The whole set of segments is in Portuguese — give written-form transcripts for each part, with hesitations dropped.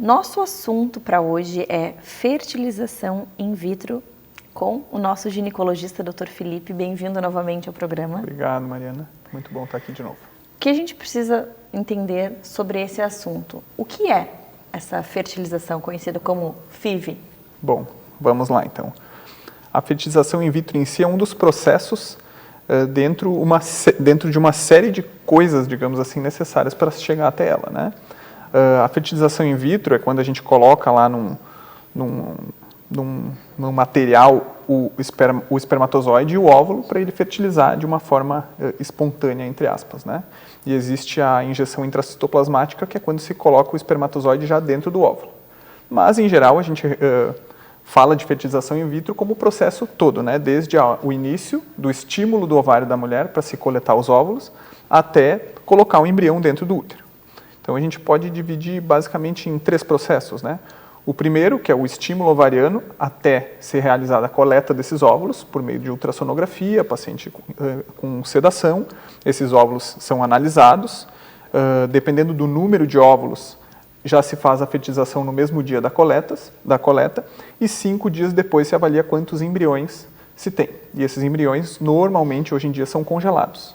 Nosso assunto para hoje é fertilização in vitro com o nosso ginecologista, Dr. Felipe. Bem-vindo novamente ao programa. Obrigado, Mariana. Muito bom estar aqui de novo. O que a gente precisa entender sobre esse assunto? O que é essa fertilização conhecida como FIV? Bom, vamos lá então. A fertilização in vitro em si é um dos processos dentro de uma série de coisas, digamos assim, necessárias para chegar até ela, né? A fertilização in vitro é quando a gente coloca lá num material o espermatozoide e o óvulo para ele fertilizar de uma forma espontânea, entre aspas, né? E existe a injeção intracitoplasmática, que é quando se coloca o espermatozoide já dentro do óvulo. Mas, em geral, a gente fala de fertilização in vitro como o processo todo, né? Desde o início do estímulo do ovário da mulher para se coletar os óvulos até colocar o embrião dentro do útero. Então, a gente pode dividir basicamente em 3 processos, né? O primeiro, que é o estímulo ovariano, até ser realizada a coleta desses óvulos por meio de ultrassonografia, paciente com sedação. Esses óvulos são analisados. Dependendo do número de óvulos, já se faz a fertilização no mesmo dia da coleta, e 5 dias depois se avalia quantos embriões se tem. E esses embriões, normalmente, hoje em dia, são congelados.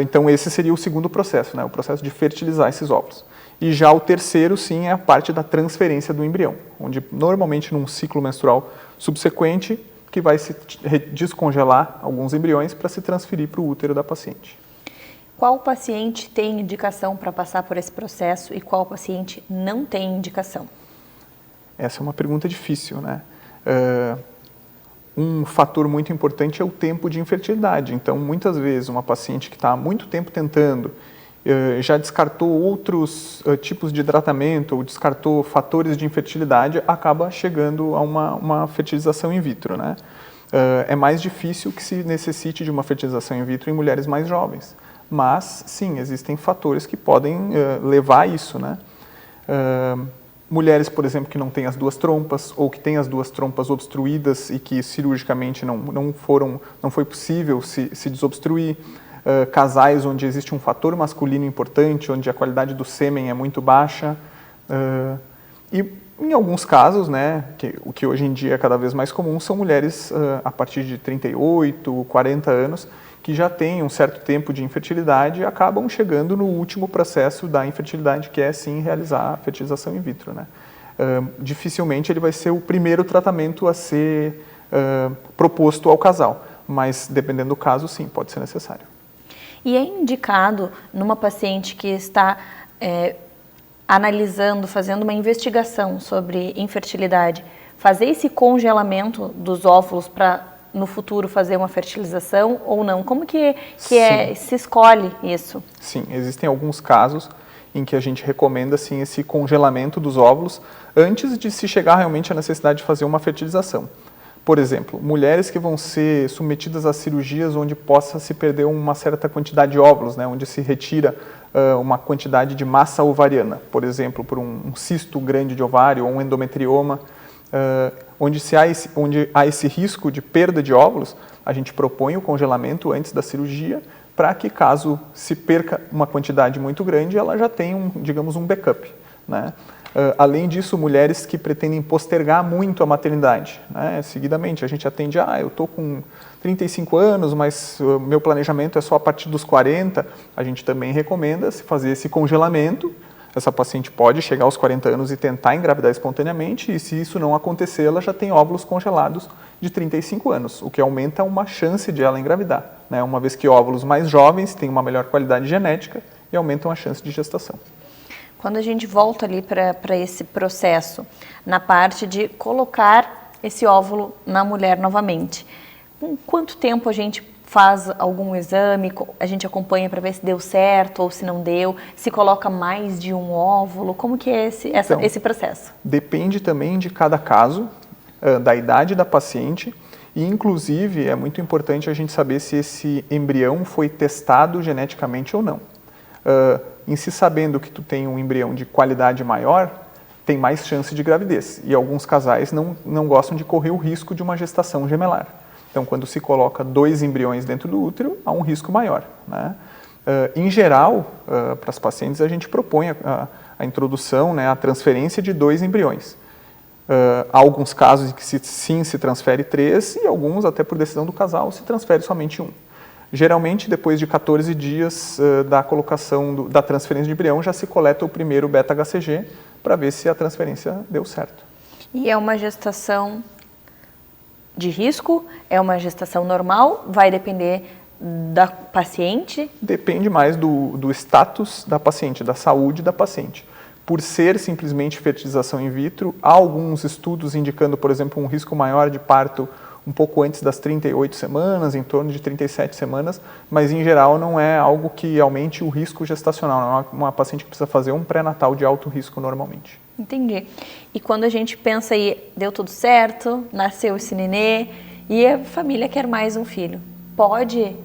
Então, esse seria o segundo processo, né? O processo de fertilizar esses óvulos. E já o terceiro, sim, é a parte da transferência do embrião, onde normalmente num ciclo menstrual subsequente que vai se descongelar alguns embriões para se transferir para o útero da paciente. Qual paciente tem indicação para passar por esse processo e qual paciente não tem indicação? Essa é uma pergunta difícil, né? Um fator muito importante é o tempo de infertilidade. Então, muitas vezes, uma paciente que está há muito tempo tentando, já descartou outros tipos de tratamento ou descartou fatores de infertilidade, acaba chegando a uma fertilização in vitro, né? É mais difícil que se necessite de uma fertilização in vitro em mulheres mais jovens. Mas, sim, existem fatores que podem levar a isso, né? Mulheres, por exemplo, que não têm as 2 trompas ou que têm as 2 trompas obstruídas e que cirurgicamente não foi possível se desobstruir. Casais onde existe um fator masculino importante, onde a qualidade do sêmen é muito baixa. E em alguns casos, né, o que hoje em dia é cada vez mais comum, são mulheres a partir de 38, 40 anos, que já têm um certo tempo de infertilidade e acabam chegando no último processo da infertilidade, que é sim realizar a fertilização in vitro, né? Dificilmente ele vai ser o primeiro tratamento a ser proposto ao casal, mas dependendo do caso, sim, pode ser necessário. E é indicado numa paciente que está analisando, fazendo uma investigação sobre infertilidade, fazer esse congelamento dos óvulos para no futuro fazer uma fertilização ou não? Como que se escolhe isso? Sim, existem alguns casos em que a gente recomenda sim, esse congelamento dos óvulos antes de se chegar realmente à necessidade de fazer uma fertilização. Por exemplo, mulheres que vão ser submetidas a cirurgias onde possa se perder uma certa quantidade de óvulos, né, onde se retira uma quantidade de massa ovariana, por exemplo, por um cisto grande de ovário ou um endometrioma, onde há esse risco de perda de óvulos, a gente propõe o congelamento antes da cirurgia para que, caso se perca uma quantidade muito grande, ela já tenha, digamos, um backup, né? Além disso, mulheres que pretendem postergar muito a maternidade, né? Seguidamente, a gente atende, eu estou com 35 anos, mas meu planejamento é só a partir dos 40, a gente também recomenda se fazer esse congelamento. Essa paciente pode chegar aos 40 anos e tentar engravidar espontaneamente, e se isso não acontecer, ela já tem óvulos congelados de 35 anos, o que aumenta uma chance de ela engravidar, né? Uma vez que óvulos mais jovens têm uma melhor qualidade genética e aumentam a chance de gestação. Quando a gente volta ali para esse processo, na parte de colocar esse óvulo na mulher novamente, com quanto tempo a gente faz algum exame, a gente acompanha para ver se deu certo ou se não deu, se coloca mais de um óvulo, como que é esse processo? Depende também de cada caso, da idade da paciente, e inclusive é muito importante a gente saber se esse embrião foi testado geneticamente ou não. Em se sabendo que tu tem um embrião de qualidade maior, tem mais chance de gravidez, e alguns casais não gostam de correr o risco de uma gestação gemelar. Então, quando se coloca 2 embriões dentro do útero, há um risco maior, né? Em geral, para as pacientes, a gente propõe a introdução, né, a transferência de 2 embriões. Há alguns casos em que sim se transfere 3 e alguns, até por decisão do casal, se transfere somente 1. Geralmente, depois de 14 dias da colocação da transferência de embrião, já se coleta o primeiro beta-HCG para ver se a transferência deu certo. E é uma gestação de risco? É uma gestação normal? Vai depender da paciente? Depende mais do status da paciente, da saúde da paciente. Por ser simplesmente fertilização in vitro, há alguns estudos indicando, por exemplo, um risco maior de parto um pouco antes das 38 semanas, em torno de 37 semanas, mas em geral não é algo que aumente o risco gestacional, não é uma paciente que precisa fazer um pré-natal de alto risco normalmente. Entendi. E quando a gente pensa aí, deu tudo certo, nasceu esse nenê e a família quer mais um filho, pode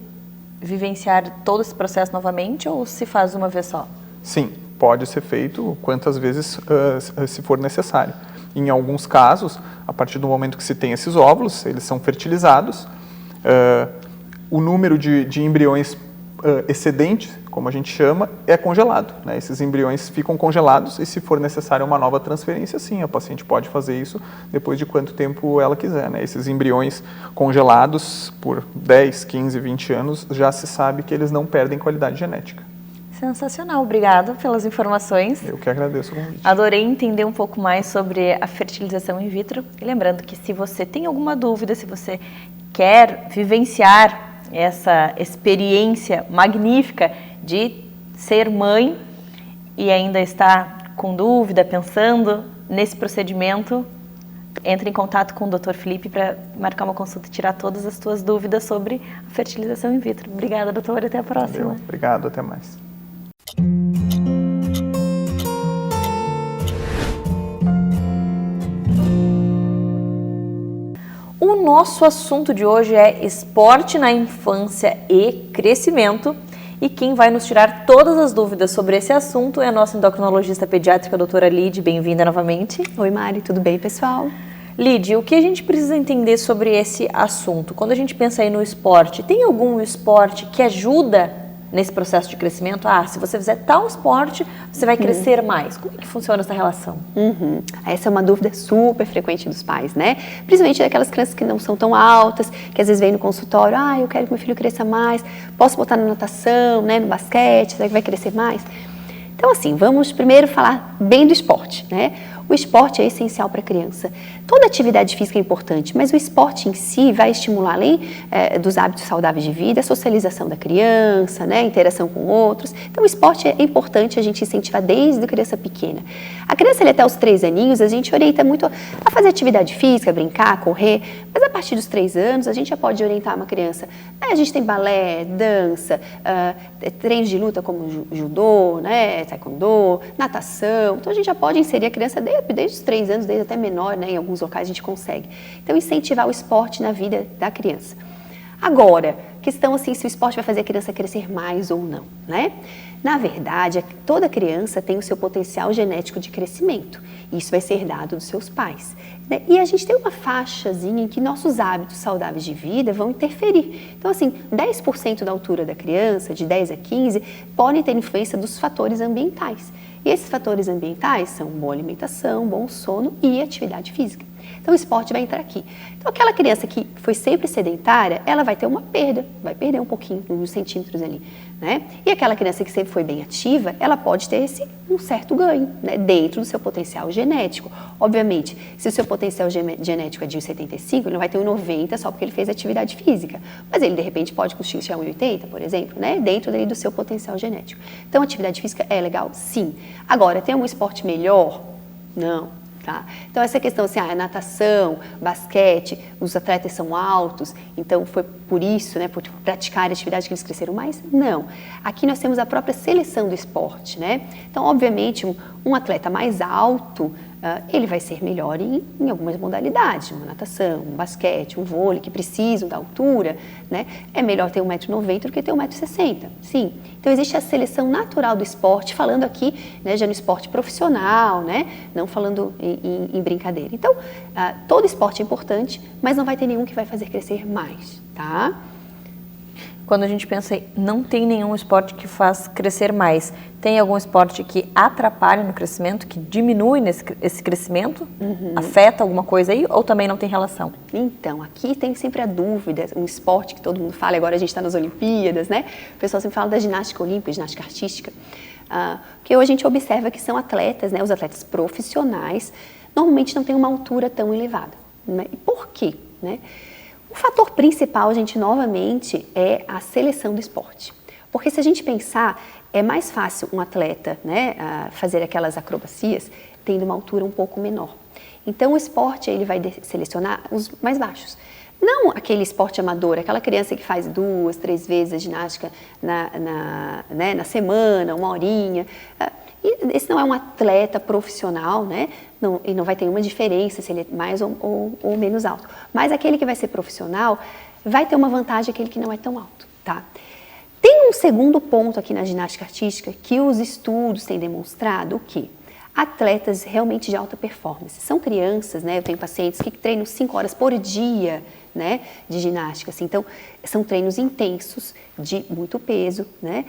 vivenciar todo esse processo novamente ou se faz uma vez só? Sim, pode ser feito quantas vezes se for necessário. Em alguns casos, a partir do momento que se tem esses óvulos, eles são fertilizados, o número de embriões excedente, como a gente chama, é congelado, né? Esses embriões ficam congelados e, se for necessária uma nova transferência, sim, a paciente pode fazer isso depois de quanto tempo ela quiser, né? Esses embriões congelados por 10, 15, 20 anos, já se sabe que eles não perdem qualidade genética. Sensacional, obrigada pelas informações. Eu que agradeço o convite. Adorei entender um pouco mais sobre a fertilização in vitro. E lembrando que se você tem alguma dúvida, se você quer vivenciar essa experiência magnífica de ser mãe e ainda está com dúvida, pensando nesse procedimento, entre em contato com o Dr. Felipe para marcar uma consulta e tirar todas as suas dúvidas sobre a fertilização in vitro. Obrigada, doutor. Até a próxima. Valeu. Obrigado. Até mais. O nosso assunto de hoje é esporte na infância e crescimento. E quem vai nos tirar todas as dúvidas sobre esse assunto é a nossa endocrinologista pediátrica, a doutora Lid. Bem-vinda novamente. Oi, Mari, tudo bem, pessoal? Lid, o que a gente precisa entender sobre esse assunto? Quando a gente pensa aí no esporte, tem algum esporte que ajuda nesse processo de crescimento? Se você fizer tal esporte, você vai crescer mais. Como é que funciona essa relação? Essa é uma dúvida super frequente dos pais, né? Principalmente daquelas crianças que não são tão altas, que às vezes vêm no consultório, eu quero que meu filho cresça mais, posso botar na natação, né, no basquete, será que vai crescer mais? Então, assim, vamos primeiro falar bem do esporte, né? O esporte é essencial para a criança. Toda atividade física é importante, mas o esporte em si vai estimular, além dos hábitos saudáveis de vida, a socialização da criança, né, a interação com outros. Então, o esporte é importante a gente incentivar desde a criança pequena. A criança, até os 3 aninhos, a gente orienta muito a fazer atividade física, brincar, correr, mas a partir dos 3 anos, a gente já pode orientar uma criança. A gente tem balé, dança, treinos de luta como judô, né, taekwondo, natação. Então, a gente já pode inserir a criança desde os 3 anos, desde até menor, né? Em alguns locais a gente consegue. Então, incentivar o esporte na vida da criança. Agora, questão assim, se o esporte vai fazer a criança crescer mais ou não, né? Na verdade, toda criança tem o seu potencial genético de crescimento. Isso vai ser herdado dos seus pais, né? E a gente tem uma faixazinha em que nossos hábitos saudáveis de vida vão interferir. Então, assim, 10% da altura da criança, de 10 a 15, podem ter influência dos fatores ambientais. E esses fatores ambientais são boa alimentação, bom sono e atividade física. Então, o esporte vai entrar aqui. Então, aquela criança que foi sempre sedentária, ela vai ter uma perda, vai perder um pouquinho, uns centímetros ali, né? E aquela criança que sempre foi bem ativa, ela pode ter um certo ganho, né, dentro do seu potencial genético. Obviamente, se o seu potencial genético é de 1,75, ele não vai ter 1,90 só porque ele fez atividade física. Mas ele, de repente, pode chegar a 1,80, por exemplo, né, dentro do seu potencial genético. Então, atividade física é legal? Sim. Agora, tem um esporte melhor? Não. Tá? Então, essa questão assim, natação, basquete, os atletas são altos, então foi por isso, né, por praticar a atividade que eles cresceram mais? Não. Aqui nós temos a própria seleção do esporte, né? Então, obviamente, um atleta mais alto, ele vai ser melhor em algumas modalidades, uma natação, um basquete, um vôlei, que precisam da altura, né? É melhor ter 1,90 m do que ter 1,60 m, sim. Então, existe a seleção natural do esporte, falando aqui, né, já no esporte profissional, né? Não falando em brincadeira. Então, todo esporte é importante, mas não vai ter nenhum que vai fazer crescer mais, tá? Quando a gente pensa em não tem nenhum esporte que faz crescer mais, tem algum esporte que atrapalha no crescimento, que diminui esse crescimento? Afeta alguma coisa aí ou também não tem relação? Então, aqui tem sempre a dúvida, um esporte que todo mundo fala, agora a gente está nas Olimpíadas, né? O pessoal sempre fala da ginástica olímpica, ginástica artística, que hoje a gente observa que são atletas, né? Os atletas profissionais, normalmente não têm uma altura tão elevada. Né? E por quê? Né? O fator principal, gente, novamente, é a seleção do esporte. Porque se a gente pensar, é mais fácil um atleta, né, fazer aquelas acrobacias tendo uma altura um pouco menor. Então, o esporte ele vai selecionar os mais baixos. Não aquele esporte amador, aquela criança que faz 2, 3 vezes a ginástica na semana, 1 horinha. E esse não é um atleta profissional, né? E não vai ter uma diferença se ele é mais ou menos alto. Mas aquele que vai ser profissional vai ter uma vantagem aquele que não é tão alto, tá? Tem um segundo ponto aqui na ginástica artística que os estudos têm demonstrado o quê? Atletas realmente de alta performance. São crianças, né? Eu tenho pacientes que treinam 5 horas por dia, né? De ginástica. Assim. Então, são treinos intensos, de muito peso, né?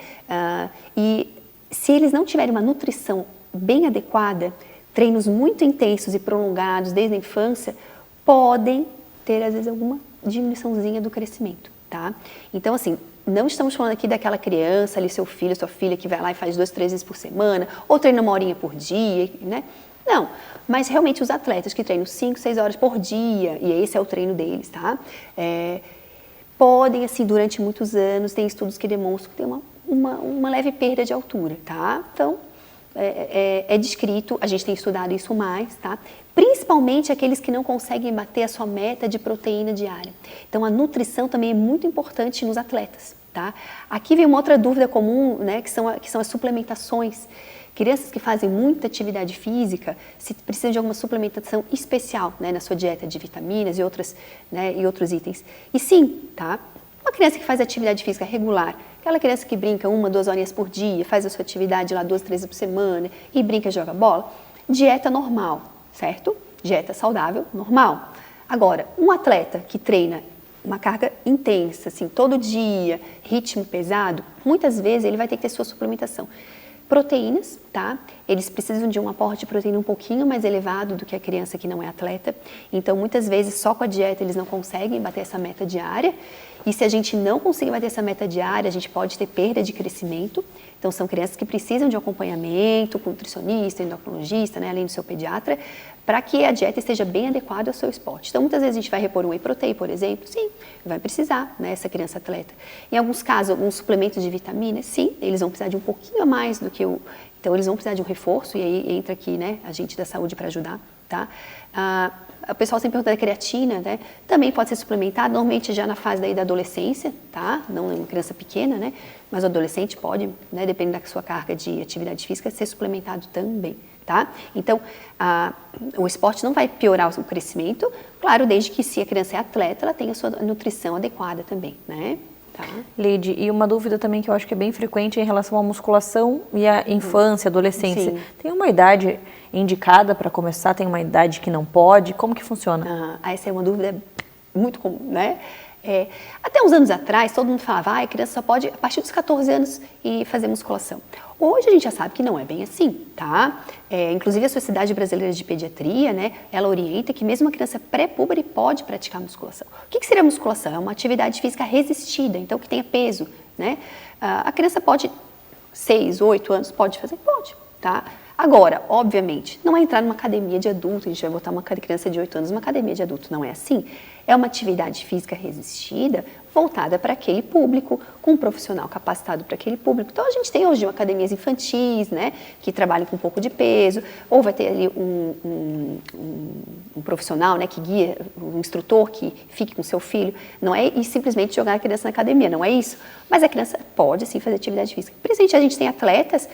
E se eles não tiverem uma nutrição bem adequada, treinos muito intensos e prolongados desde a infância, podem ter, às vezes, alguma diminuiçãozinha do crescimento, tá? Então, assim, não estamos falando aqui daquela criança ali, seu filho, sua filha, que vai lá e faz 2, 3 vezes por semana, ou treina 1 horinha por dia, né? Não, mas realmente os atletas que treinam 5, 6 horas por dia, e esse é o treino deles, tá? Podem, assim, durante muitos anos, tem estudos que demonstram que tem uma leve perda de altura, tá? Então, é descrito, a gente tem estudado isso mais, tá? Principalmente aqueles que não conseguem bater a sua meta de proteína diária. Então, a nutrição também é muito importante nos atletas, tá? Aqui vem uma outra dúvida comum, né, que são as suplementações. Crianças que fazem muita atividade física, se precisam de alguma suplementação especial, né, na sua dieta de vitaminas e outras, né, e outros itens. E sim, tá? Uma criança que faz atividade física regular, aquela criança que brinca 1, 2 horinhas por dia, faz a sua atividade lá 2, 3 vezes por semana e brinca e joga bola, dieta normal, certo? Dieta saudável, normal. Agora, um atleta que treina uma carga intensa, assim, todo dia, ritmo pesado, muitas vezes ele vai ter que ter sua suplementação. Proteínas, tá? Eles precisam de um aporte de proteína um pouquinho mais elevado do que a criança que não é atleta. Então, muitas vezes, só com a dieta eles não conseguem bater essa meta diária. E se a gente não conseguir bater essa meta diária, a gente pode ter perda de crescimento. Então, são crianças que precisam de um acompanhamento com nutricionista, endocrinologista, né, além do seu pediatra, para que a dieta esteja bem adequada ao seu esporte. Então, muitas vezes a gente vai repor um whey protein, por exemplo, sim, vai precisar, né, essa criança atleta. Em alguns casos, alguns suplementos de vitaminas, sim, eles vão precisar de um pouquinho a mais do que então, eles vão precisar de um reforço, e aí entra aqui, né, a gente da saúde para ajudar, tá? O pessoal sempre pergunta da creatina, né? Também pode ser suplementado, normalmente já na fase daí da adolescência, tá? Não é uma criança pequena, né? Mas o adolescente pode, né, dependendo da sua carga de atividade física, ser suplementado também, tá? Então, o esporte não vai piorar o crescimento, claro, desde que se a criança é atleta, ela tenha a sua nutrição adequada também, né? Tá. Leide, e uma dúvida também que eu acho que é bem frequente em relação à musculação e à infância, adolescência. Sim. Tem uma idade indicada para começar? Tem uma idade que não pode? Como que funciona? Essa é uma dúvida muito comum, né? Até uns anos atrás, todo mundo falava, a criança só pode, a partir dos 14 anos, ir fazer musculação. Hoje a gente já sabe que não é bem assim, tá? Inclusive a Sociedade Brasileira de Pediatria, né, ela orienta que mesmo uma criança pré-púbere pode praticar musculação. O que seria musculação? É uma atividade física resistida, então que tenha peso, né? A criança pode, 6, 8 anos, pode fazer? Pode, tá? Agora, obviamente, não é entrar numa academia de adulto, a gente vai botar uma criança de 8 anos numa academia de adulto, não é assim. É uma atividade física resistida, voltada para aquele público, com um profissional capacitado para aquele público. Então, a gente tem hoje academias infantis, né, que trabalham com um pouco de peso, ou vai ter ali um profissional, né, que guia, um instrutor que fique com seu filho. Não é simplesmente jogar a criança na academia, não é isso. Mas a criança pode, sim, fazer atividade física. Principalmente a gente tem atletas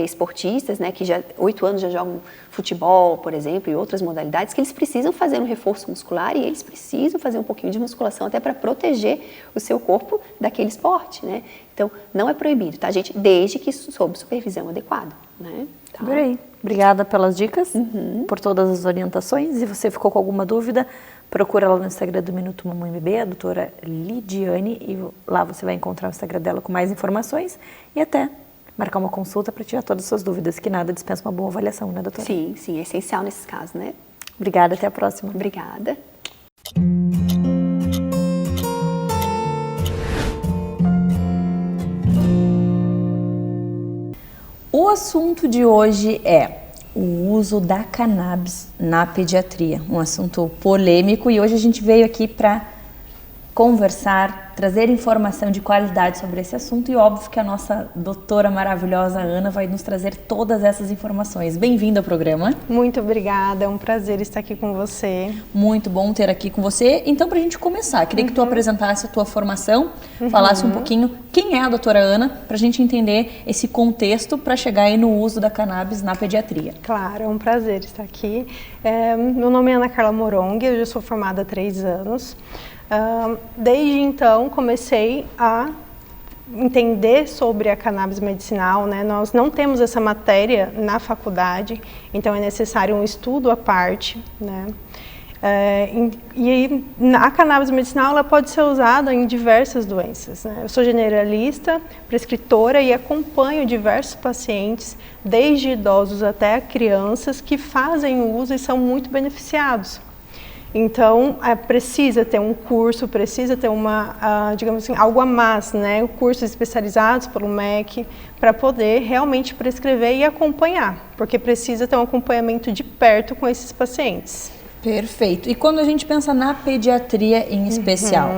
esportistas, né, que já 8 anos já jogam futebol, por exemplo, e outras modalidades, que eles precisam fazer um reforço muscular e eles precisam fazer um pouquinho de musculação até para proteger o seu corpo daquele esporte, né? Então, não é proibido, tá, gente? Desde que sob supervisão adequada, né? Tá. Adorei. Obrigada pelas dicas, por todas as orientações. E você ficou com alguma dúvida, procura lá no Instagram do Minuto Mamãe e Bebê, a doutora Lidiane, e lá você vai encontrar o Instagram dela com mais informações e até marcar uma consulta para tirar todas as suas dúvidas, que nada dispensa uma boa avaliação, né, doutora? Sim, sim, é essencial nesses casos, né? Obrigada, até a próxima. Obrigada. O assunto de hoje é o uso da cannabis na pediatria, um assunto polêmico, e hoje a gente veio aqui para conversar, trazer informação de qualidade sobre esse assunto, e óbvio que a nossa doutora maravilhosa Ana vai nos trazer todas essas informações. Bem-vinda ao programa. Muito obrigada, é um prazer estar aqui com você. Muito bom ter aqui com você. Então, para a gente começar, queria que tu apresentasse a tua formação, falasse um pouquinho quem é a doutora Ana, para a gente entender esse contexto para chegar aí no uso da cannabis na pediatria. Claro, é um prazer estar aqui. Meu nome é Ana Carla Morong, eu já sou formada há 3 anos. Desde então, comecei a entender sobre a cannabis medicinal, né? Nós não temos essa matéria na faculdade, então é necessário um estudo à parte, né? E a cannabis medicinal ela pode ser usada em diversas doenças, né? Eu sou generalista, prescritora e acompanho diversos pacientes, desde idosos até crianças, que fazem o uso e são muito beneficiados. Então, precisa ter um curso, precisa ter digamos assim, algo a mais, né? Cursos especializados pelo MEC, para poder realmente prescrever e acompanhar, porque precisa ter um acompanhamento de perto com esses pacientes. Perfeito. E quando a gente pensa na pediatria em especial,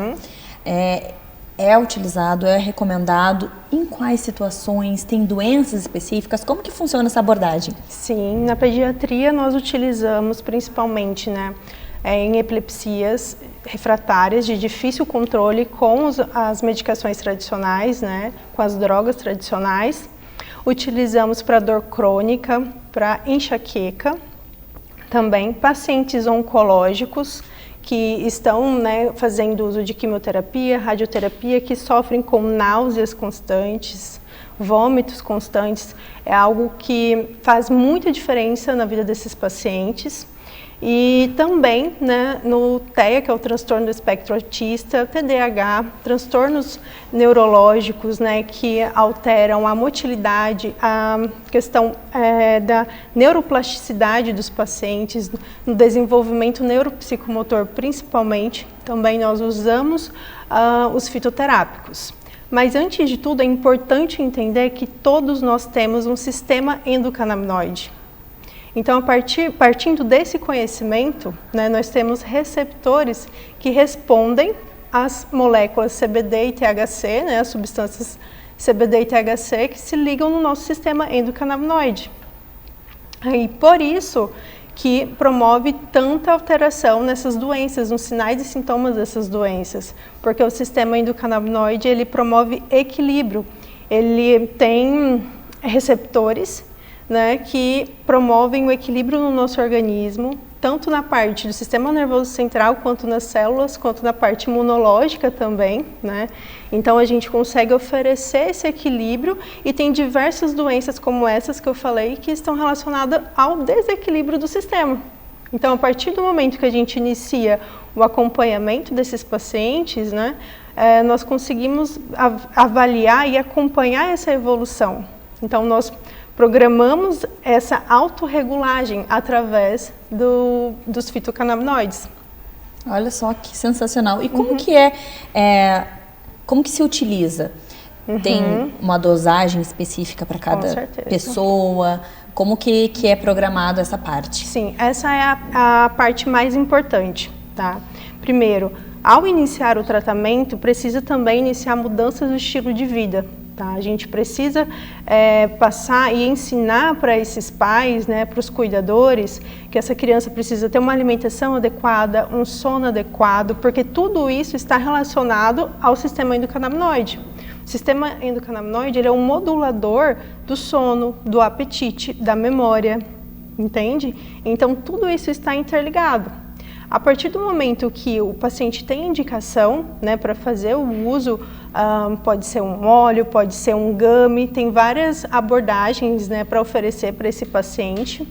é utilizado, é recomendado? Em quais situações? Tem doenças específicas? Como que funciona essa abordagem? Sim, na pediatria nós utilizamos principalmente, né, em epilepsias refratárias de difícil controle com as medicações tradicionais, né, com as drogas tradicionais. Utilizamos para dor crônica, para enxaqueca, também pacientes oncológicos que estão, né, fazendo uso de quimioterapia, radioterapia, que sofrem com náuseas constantes, vômitos constantes. É algo que faz muita diferença na vida desses pacientes. E também, né, no TEA, que é o transtorno do espectro autista, TDAH, transtornos neurológicos, né, que alteram a motilidade, a questão da neuroplasticidade dos pacientes, no desenvolvimento neuropsicomotor principalmente. Também nós usamos os fitoterápicos. Mas antes de tudo é importante entender que todos nós temos um sistema endocannabinoide. Então, partindo desse conhecimento, né, nós temos receptores que respondem às moléculas CBD e THC, né, as substâncias CBD e THC que se ligam no nosso sistema endocannabinoide. E por isso que promove tanta alteração nessas doenças, nos sinais e sintomas dessas doenças, porque o sistema endocannabinoide ele promove equilíbrio, ele tem receptores, né, que promovem o equilíbrio no nosso organismo, tanto na parte do sistema nervoso central, quanto nas células, quanto na parte imunológica também, né? Então a gente consegue oferecer esse equilíbrio e tem diversas doenças como essas que eu falei que estão relacionadas ao desequilíbrio do sistema. Então a partir do momento que a gente inicia o acompanhamento desses pacientes, né, nós conseguimos avaliar e acompanhar essa evolução. Então nós programamos essa autorregulagem através dos fitocannabinoides. Olha só que sensacional. E como que como que se utiliza? Tem uma dosagem específica para cada pessoa? Como que é programado essa parte? Sim, essa é a parte mais importante, tá? Primeiro, ao iniciar o tratamento, precisa também iniciar mudanças do estilo de vida. Tá? A gente precisa passar e ensinar para esses pais, né, para os cuidadores, que essa criança precisa ter uma alimentação adequada, um sono adequado, porque tudo isso está relacionado ao sistema endocannabinoide. O sistema endocannabinoide ele é um modulador do sono, do apetite, da memória. entende? Então, tudo isso está interligado. A partir do momento que o paciente tem indicação, né, para fazer o uso, pode ser um óleo, pode ser um gummy, tem várias abordagens, né, para oferecer para esse paciente.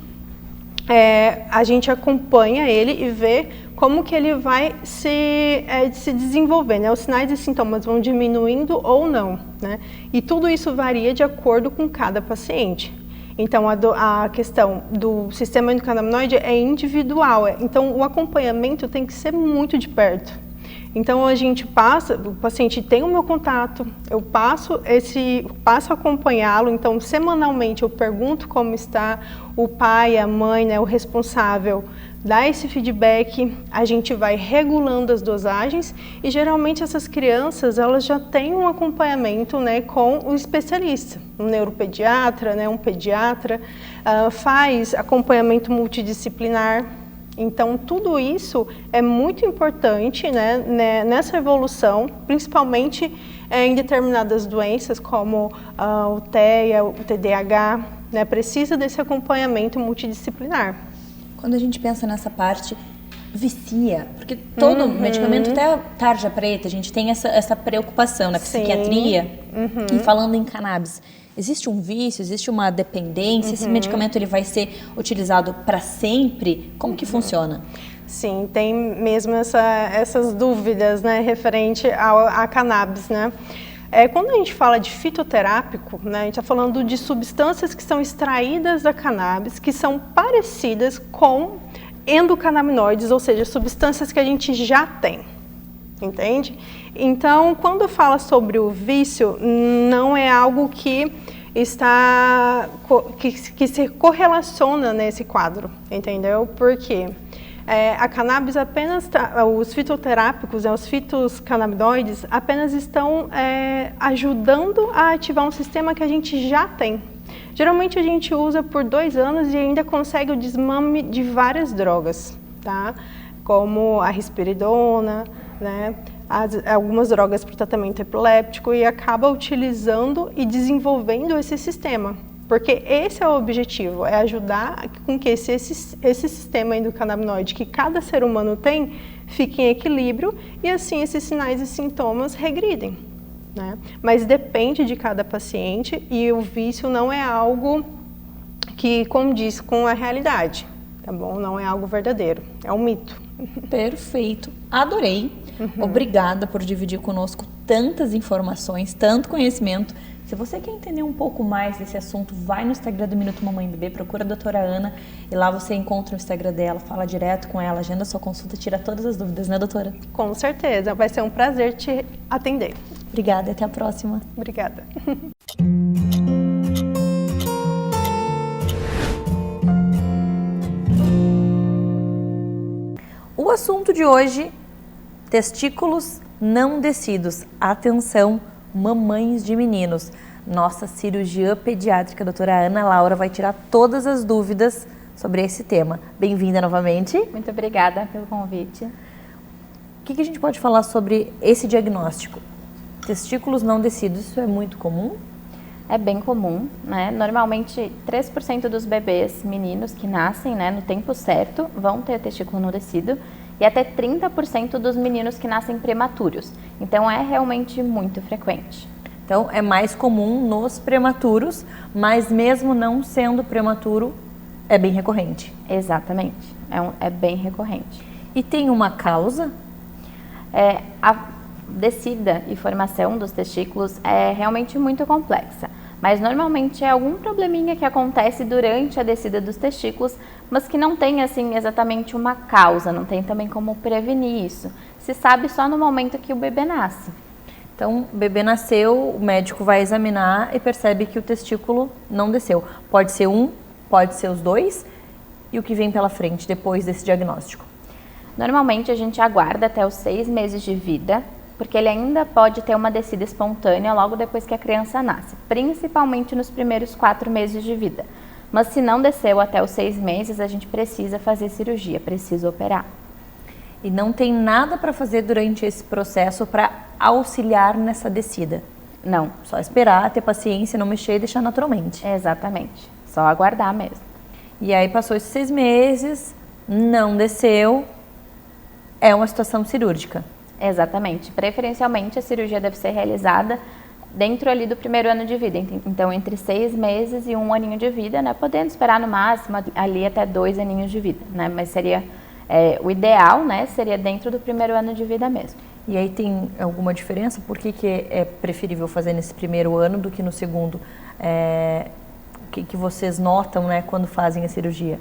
A gente acompanha ele e vê como que ele vai se desenvolver, né? Os sinais e sintomas vão diminuindo ou não, né? E tudo isso varia de acordo com cada paciente. Então, a questão do sistema endocannabinoide é individual, então o acompanhamento tem que ser muito de perto. Então, a gente passa, o paciente tem o meu contato, eu passo a acompanhá-lo, então, semanalmente eu pergunto como está o pai, a mãe, né, o responsável, dá esse feedback, a gente vai regulando as dosagens e, geralmente, essas crianças, elas já têm um acompanhamento, né, com o especialista, um neuropediatra, né, um pediatra, faz acompanhamento multidisciplinar. Então, tudo isso é muito importante, né, nessa evolução, principalmente em determinadas doenças como o TEA, o TDAH, né, precisa desse acompanhamento multidisciplinar. Quando a gente pensa nessa parte, vicia, porque todo medicamento, até a tarja preta, a gente tem essa preocupação na psiquiatria. E falando em cannabis, existe um vício, existe uma dependência? Esse medicamento ele vai ser utilizado para sempre? Como que funciona? Sim, tem mesmo essas dúvidas, né, referente a cannabis, né? Quando a gente fala de fitoterápico, né, a gente está falando de substâncias que são extraídas da cannabis, que são parecidas com endocannabinoides, ou seja, substâncias que a gente já tem, entende? Então, quando fala sobre o vício, não é algo que se correlaciona nesse quadro, entendeu? Por quê? A cannabis apenas, os fitoterápicos, os fitocannabinoides, apenas estão ajudando a ativar um sistema que a gente já tem. Geralmente a gente usa por 2 anos e ainda consegue o desmame de várias drogas, tá? Como a risperidona, né? Algumas drogas para o tratamento epiléptico e acaba utilizando e desenvolvendo esse sistema. Porque esse é o objetivo, é ajudar com que esse sistema endocannabinoide que cada ser humano tem, fique em equilíbrio e assim esses sinais e sintomas regridem, né? Mas depende de cada paciente e o vício não é algo que condiz com a realidade, tá bom? Não é algo verdadeiro, é um mito. Perfeito, adorei. Obrigada por dividir conosco tantas informações, tanto conhecimento. Se você quer entender um pouco mais desse assunto, vai no Instagram do Minuto Mamãe Bebê, procura a doutora Ana e lá você encontra o Instagram dela, fala direto com ela, agenda sua consulta, tira todas as dúvidas, né, doutora? Com certeza, vai ser um prazer te atender. Obrigada, até a próxima. Obrigada. O assunto de hoje, testículos não descidos. Atenção, mamães de meninos. Nossa cirurgiã pediátrica, doutora Ana Laura, vai tirar todas as dúvidas sobre esse tema. Bem-vinda novamente. Muito obrigada pelo convite. O que a gente pode falar sobre esse diagnóstico? Testículos não descidos, isso é muito comum? É bem comum, né? Normalmente 3% dos bebês meninos que nascem, né, no tempo certo vão ter testículo não descido e até 30% dos meninos que nascem prematuros. Então é realmente muito frequente. Então é mais comum nos prematuros, mas mesmo não sendo prematuro, é bem recorrente. Exatamente, é bem recorrente. E tem uma causa? A descida e formação dos testículos é realmente muito complexa, mas normalmente é algum probleminha que acontece durante a descida dos testículos, mas que não tem assim exatamente uma causa, não tem também como prevenir isso. Se sabe só no momento que o bebê nasce. Então, o bebê nasceu, o médico vai examinar e percebe que o testículo não desceu. Pode ser um, pode ser os dois, e o que vem pela frente depois desse diagnóstico? Normalmente a gente aguarda até os 6 meses de vida, porque ele ainda pode ter uma descida espontânea logo depois que a criança nasce, principalmente nos primeiros 4 meses de vida. Mas se não desceu até os 6 meses, a gente precisa fazer cirurgia, precisa operar. E não tem nada para fazer durante esse processo para auxiliar nessa descida? Não. Só esperar, ter paciência, não mexer e deixar naturalmente? Exatamente, só aguardar mesmo. E aí passou esses 6 meses, não desceu, é uma situação cirúrgica. Exatamente. Preferencialmente, a cirurgia deve ser realizada dentro ali do primeiro ano de vida. Então, entre 6 meses e 1 aninho de vida, né? Podendo esperar no máximo ali até 2 aninhos de vida, né? Mas seria o ideal, né? Seria dentro do primeiro ano de vida mesmo. E aí tem alguma diferença? Por que é preferível fazer nesse primeiro ano do que no segundo? O que vocês notam, né, quando fazem a cirurgia?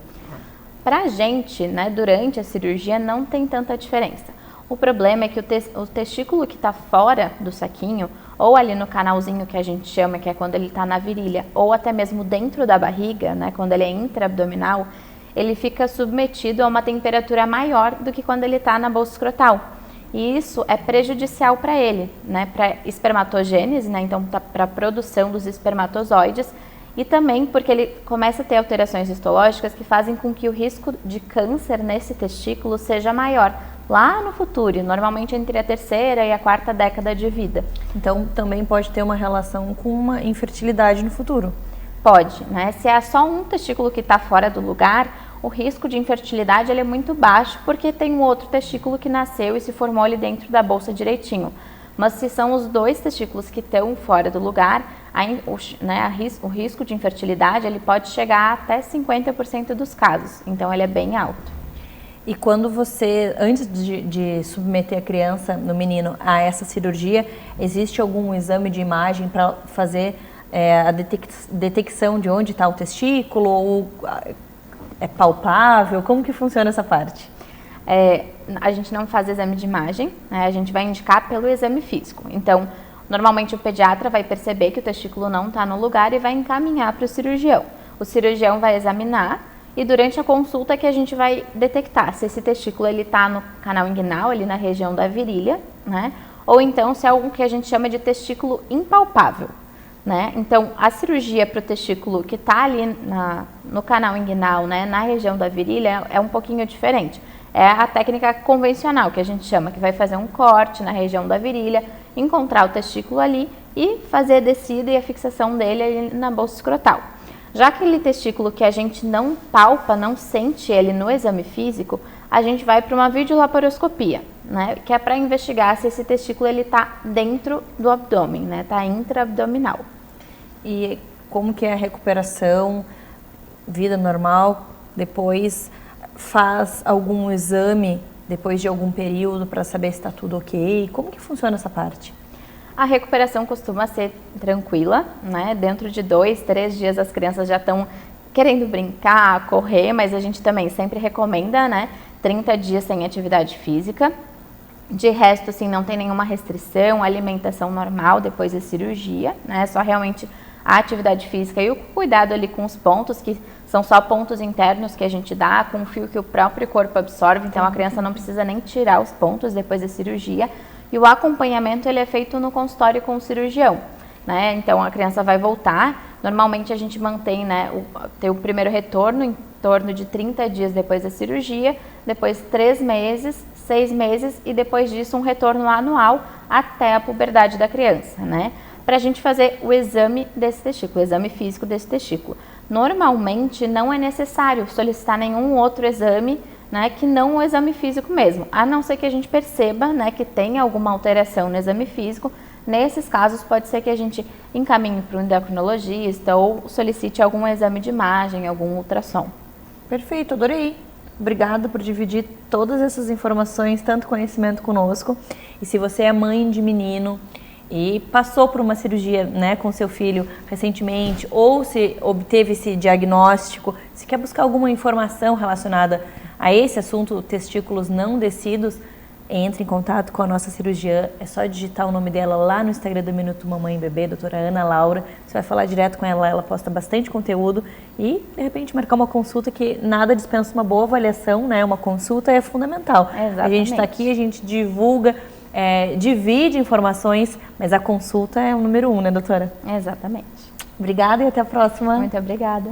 Pra gente, né, durante a cirurgia não tem tanta diferença. O problema é que o testículo que está fora do saquinho, ou ali no canalzinho que a gente chama, que é quando ele está na virilha, ou até mesmo dentro da barriga, né, quando ele é intraabdominal, ele fica submetido a uma temperatura maior do que quando ele está na bolsa escrotal. E isso é prejudicial para ele, né, para espermatogênese, né, então para a produção dos espermatozoides, e também porque ele começa a ter alterações histológicas que fazem com que o risco de câncer nesse testículo seja maior lá no futuro, normalmente entre a 3ª e a 4ª década de vida. Então também pode ter uma relação com uma infertilidade no futuro? Pode, né? Se é só um testículo que está fora do lugar, o risco de infertilidade ele é muito baixo porque tem um outro testículo que nasceu e se formou ali dentro da bolsa direitinho. Mas se são os 2 testículos que estão fora do lugar, o risco de infertilidade ele pode chegar até 50% dos casos, então ele é bem alto. E quando você, antes de submeter a criança, no menino, a essa cirurgia, existe algum exame de imagem para fazer a detecção de onde está o testículo? Ou é palpável? Como que funciona essa parte? A gente não faz exame de imagem, né? A gente vai indicar pelo exame físico. Então, normalmente o pediatra vai perceber que o testículo não está no lugar e vai encaminhar para o cirurgião. O cirurgião vai examinar e durante a consulta que a gente vai detectar se esse testículo está no canal inguinal, ali na região da virilha, né? Ou então se é algo que a gente chama de testículo impalpável, né? Então, a cirurgia para o testículo que está ali no canal inguinal, né, na região da virilha, é um pouquinho diferente. É a técnica convencional, que a gente chama, que vai fazer um corte na região da virilha, encontrar o testículo ali e fazer a descida e a fixação dele ali na bolsa escrotal. Já aquele testículo que a gente não palpa, não sente ele no exame físico, a gente vai para uma videolaparoscopia, né, que é para investigar se esse testículo está dentro do abdômen, né, está intraabdominal. E como que é a recuperação, vida normal, depois faz algum exame depois de algum período para saber se está tudo ok? Como que funciona essa parte? A recuperação costuma ser tranquila, né? Dentro de 2, 3 dias as crianças já estão querendo brincar, correr, mas a gente também sempre recomenda, né? 30 dias sem atividade física. De resto, assim, não tem nenhuma restrição, alimentação normal depois da cirurgia, né? Só realmente a atividade física e o cuidado ali com os pontos, que são só pontos internos que a gente dá, com um fio que o próprio corpo absorve, então a criança não precisa nem tirar os pontos depois da cirurgia. E o acompanhamento ele é feito no consultório com o cirurgião, né? Então a criança vai voltar, normalmente a gente mantém, né, tem o primeiro retorno em torno de 30 dias depois da cirurgia, depois 3 meses, 6 meses e depois disso um retorno anual até a puberdade da criança, né? Para a gente fazer o exame desse testículo, o exame físico desse testículo. Normalmente não é necessário solicitar nenhum outro exame, né, que não o exame físico mesmo, a não ser que a gente perceba, né, que tem alguma alteração no exame físico. Nesses casos pode ser que a gente encaminhe para o endocrinologista ou solicite algum exame de imagem, algum ultrassom. Perfeito, adorei. Obrigada por dividir todas essas informações, tanto conhecimento conosco. E se você é mãe de menino e passou por uma cirurgia, né, com seu filho recentemente, ou se obteve esse diagnóstico, se quer buscar alguma informação relacionada a esse assunto, testículos não descidos, entre em contato com a nossa cirurgiã. É só digitar o nome dela lá no Instagram do Minuto Mamãe e Bebê, doutora Ana Laura. Você vai falar direto com ela, ela posta bastante conteúdo e, de repente, marcar uma consulta, que nada dispensa uma boa avaliação, né? Uma consulta é fundamental. Exatamente. A gente está aqui, a gente divulga, divide informações, mas a consulta é o número 1, né, doutora? Exatamente. Obrigada e até a próxima. Muito obrigada.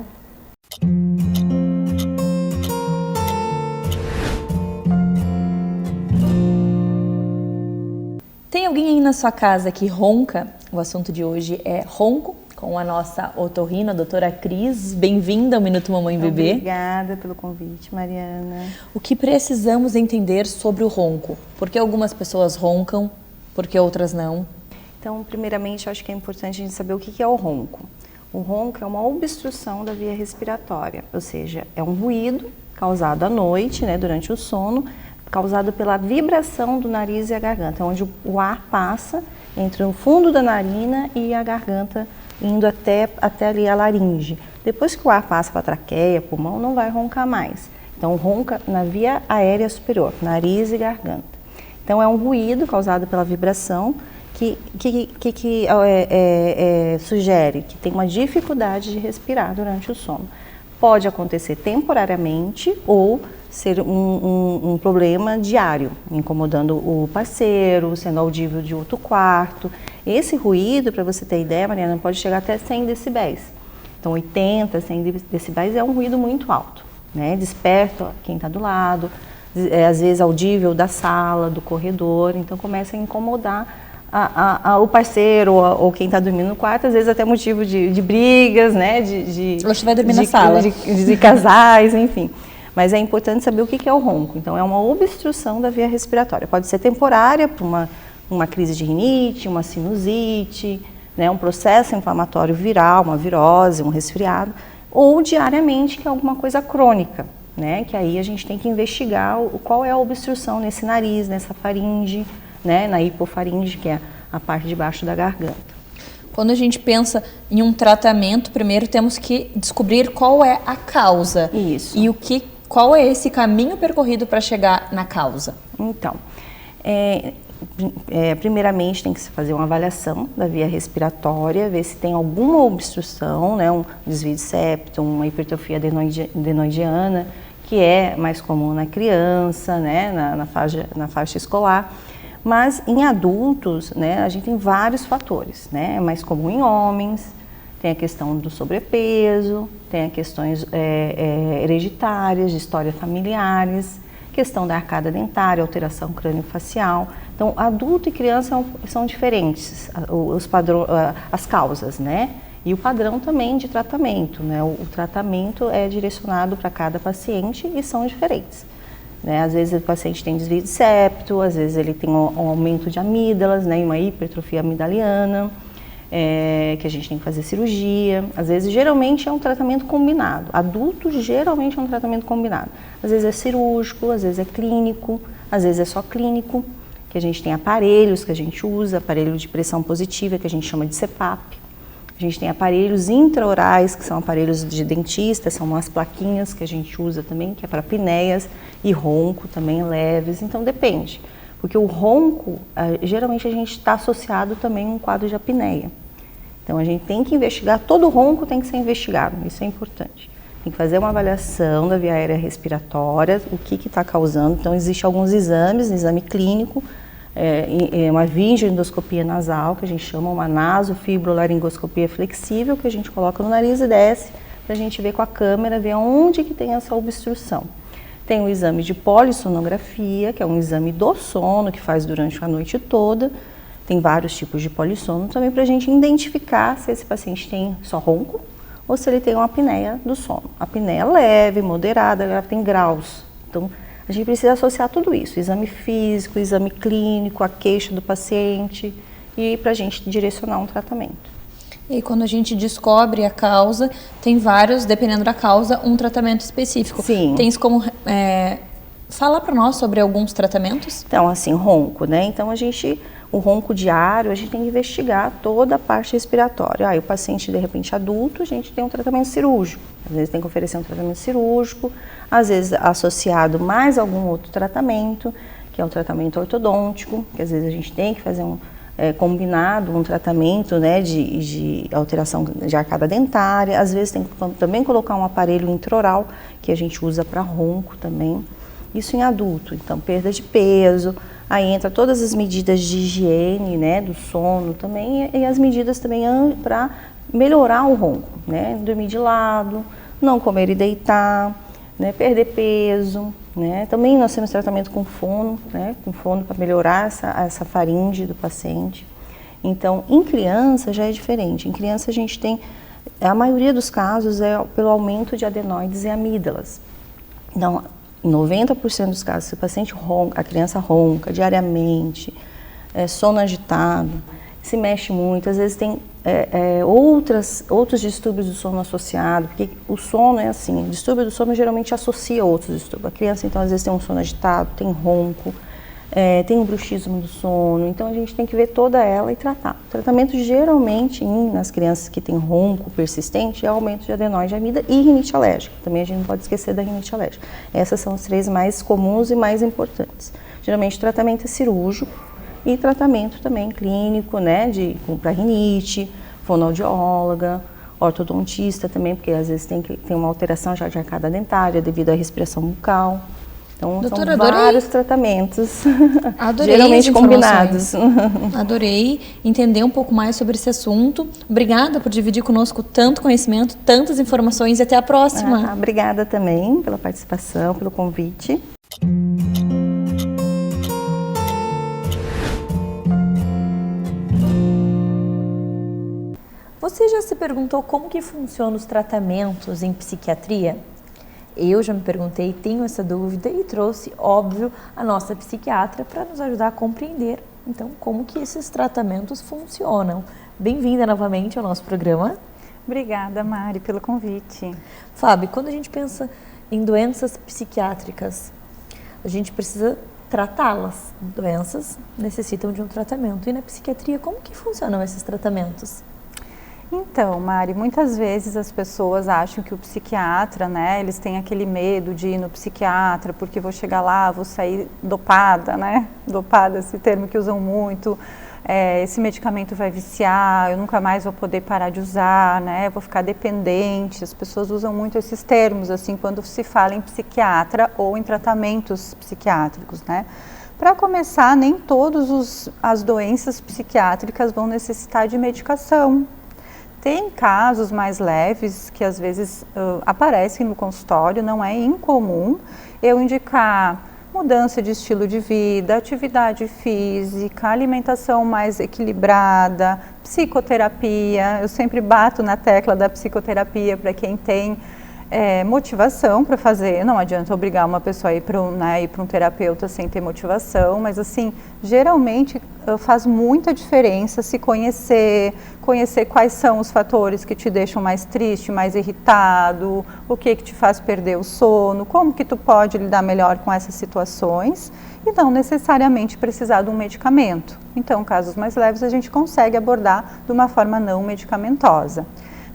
Tem alguém aí na sua casa que ronca? O assunto de hoje é ronco com a nossa otorrino, a doutora Cris. Bem-vinda ao Minuto Mamãe Bebê. Obrigada pelo convite, Mariana. O que precisamos entender sobre o ronco? Por que algumas pessoas roncam, por que outras não? Então, primeiramente, eu acho que é importante a gente saber o que é o ronco. O ronco é uma obstrução da via respiratória, ou seja, é um ruído causado à noite, né, durante o sono, causado pela vibração do nariz e a garganta, onde o ar passa entre o fundo da narina e a garganta, indo até ali a laringe. Depois que o ar passa para a traqueia, pulmão, não vai roncar mais. Então, ronca na via aérea superior, nariz e garganta. Então, é um ruído causado pela vibração que sugere que tem uma dificuldade de respirar durante o sono. Pode acontecer temporariamente ou ser um problema diário, incomodando o parceiro, sendo audível de outro quarto. Esse ruído, para você ter ideia, Mariana, pode chegar até 100 decibéis. Então, 80, 100 decibéis é um ruído muito alto, né? Desperta quem está do lado, às vezes audível da sala, do corredor, então começa a incomodar o parceiro ou quem está dormindo no quarto, às vezes até motivo de brigas, né? Você vai dormir na sala. De casais, enfim. Mas é importante saber o que é o ronco. Então, é uma obstrução da via respiratória. Pode ser temporária, por uma crise de rinite, uma sinusite, né? Um processo inflamatório viral, uma virose, um resfriado, ou diariamente, que é alguma coisa crônica, né? Que aí a gente tem que investigar qual é a obstrução nesse nariz, nessa faringe, né? Na hipofaringe, que é a parte de baixo da garganta. Quando a gente pensa em um tratamento, primeiro temos que descobrir qual é a causa. Isso. E qual é esse caminho percorrido para chegar na causa? Então, primeiramente tem que se fazer uma avaliação da via respiratória, ver se tem alguma obstrução, né, um desvio de septo, uma hipertrofia adenoidiana, que é mais comum na criança, né, na faixa escolar. Mas em adultos, né, a gente tem vários fatores, né? É mais comum em homens, tem a questão do sobrepeso, tem as questões hereditárias, de histórias familiares, questão da arcada dentária, alteração crâniofacial. Então, adulto e criança são diferentes, as causas, né? E o padrão também de tratamento, né? O tratamento é direcionado para cada paciente e são diferentes. Né? Às vezes o paciente tem desvio de septo, às vezes ele tem um aumento de amígdalas, né? Uma hipertrofia amigdaliana, que a gente tem que fazer cirurgia. Às vezes, geralmente é um tratamento combinado. Adulto, geralmente é um tratamento combinado. Às vezes é cirúrgico, às vezes é clínico, às vezes é só clínico, que a gente tem aparelhos que a gente usa, aparelho de pressão positiva, que a gente chama de CPAP. A gente tem aparelhos intraorais, que são aparelhos de dentista, são umas plaquinhas que a gente usa também, que é para apneias, e ronco também leves, então depende. Porque o ronco, geralmente a gente está associado também a um quadro de apneia. Então a gente tem que investigar, todo ronco tem que ser investigado, isso é importante. Tem que fazer uma avaliação da via aérea respiratória, o que está causando. Então existem alguns exames, exame clínico, uma vingeendoscopia nasal, que a gente chama uma nasofibrolaringoscopia flexível, que a gente coloca no nariz e desce, para a gente ver com a câmera, ver onde que tem essa obstrução. Tem o exame de polissonografia, que é um exame do sono, que faz durante a noite toda. Tem vários tipos de polissono também, para a gente identificar se esse paciente tem só ronco ou se ele tem uma apneia do sono. Apneia leve, moderada, ela tem graus. Então, a gente precisa associar tudo isso, exame físico, exame clínico, a queixa do paciente, e para a gente direcionar um tratamento. E quando a gente descobre a causa, tem vários, dependendo da causa, um tratamento específico. Sim. Tens como falar para nós sobre alguns tratamentos? Então, assim, ronco, né? Então, o ronco diário, a gente tem que investigar toda a parte respiratória. Aí o paciente, de repente, adulto, a gente tem um tratamento cirúrgico. Às vezes tem que oferecer um tratamento cirúrgico, às vezes associado mais a algum outro tratamento, que é o tratamento ortodôntico, que às vezes a gente tem que fazer combinado um tratamento, né, de alteração de arcada dentária. Às vezes tem que também colocar um aparelho intraoral, que a gente usa para ronco também. Isso em adulto, então perda de peso, aí entra todas as medidas de higiene, né, do sono também, e as medidas também para melhorar o ronco, né, dormir de lado, não comer e deitar, né, perder peso, né. Também nós temos tratamento com fono, né, com fono para melhorar essa faringe do paciente. Então, em criança já é diferente. Em criança a gente tem, a maioria dos casos é pelo aumento de adenoides e amígdalas. Então, em 90% dos casos, se o paciente ronca, a criança ronca diariamente, sono agitado, se mexe muito, às vezes tem outros distúrbios do sono associados, porque o sono é assim, o distúrbio do sono geralmente associa a outros distúrbios. A criança, então, às vezes tem um sono agitado, tem ronco, tem um bruxismo do sono, então a gente tem que ver toda ela e tratar. O tratamento geralmente nas crianças que têm ronco persistente é aumento de adenoide, amígdala e rinite alérgica. Também a gente não pode esquecer da rinite alérgica. Essas são as 3 mais comuns e mais importantes. Geralmente o tratamento é cirúrgico e tratamento também clínico, né, para rinite, fonoaudióloga, ortodontista também, porque às vezes tem uma alteração já de arcada dentária devido à respiração bucal. Então, doutora, são vários tratamentos, Adorei geralmente combinados. Adorei entender um pouco mais sobre esse assunto. Obrigada por dividir conosco tanto conhecimento, tantas informações e até a próxima. Obrigada também pela participação, pelo convite. Você já se perguntou como que funcionam os tratamentos em psiquiatria? Eu já me perguntei, tenho essa dúvida e trouxe, óbvio, a nossa psiquiatra para nos ajudar a compreender, então, como que esses tratamentos funcionam. Bem-vinda novamente ao nosso programa. Obrigada, Mari, pelo convite. Fábio, quando a gente pensa em doenças psiquiátricas, a gente precisa tratá-las. Doenças necessitam de um tratamento. E na psiquiatria, como que funcionam esses tratamentos? Então, Mari, muitas vezes as pessoas acham que o psiquiatra, né, eles têm aquele medo de ir no psiquiatra, porque vou chegar lá, vou sair dopada, né, dopada, esse termo que usam muito, esse medicamento vai viciar, eu nunca mais vou poder parar de usar, né, vou ficar dependente. As pessoas usam muito esses termos, assim, quando se fala em psiquiatra ou em tratamentos psiquiátricos, né. Para começar, nem todas as doenças psiquiátricas vão necessitar de medicação. Tem casos mais leves que às vezes aparecem no consultório, não é incomum eu indicar mudança de estilo de vida, atividade física, alimentação mais equilibrada, psicoterapia. Eu sempre bato na tecla da psicoterapia para quem tem motivação para fazer. Não adianta obrigar uma pessoa a ir para um terapeuta sem ter motivação, mas assim, geralmente faz muita diferença se conhecer quais são os fatores que te deixam mais triste, mais irritado, o que te faz perder o sono, como que tu pode lidar melhor com essas situações e não necessariamente precisar de um medicamento. Então, casos mais leves a gente consegue abordar de uma forma não medicamentosa.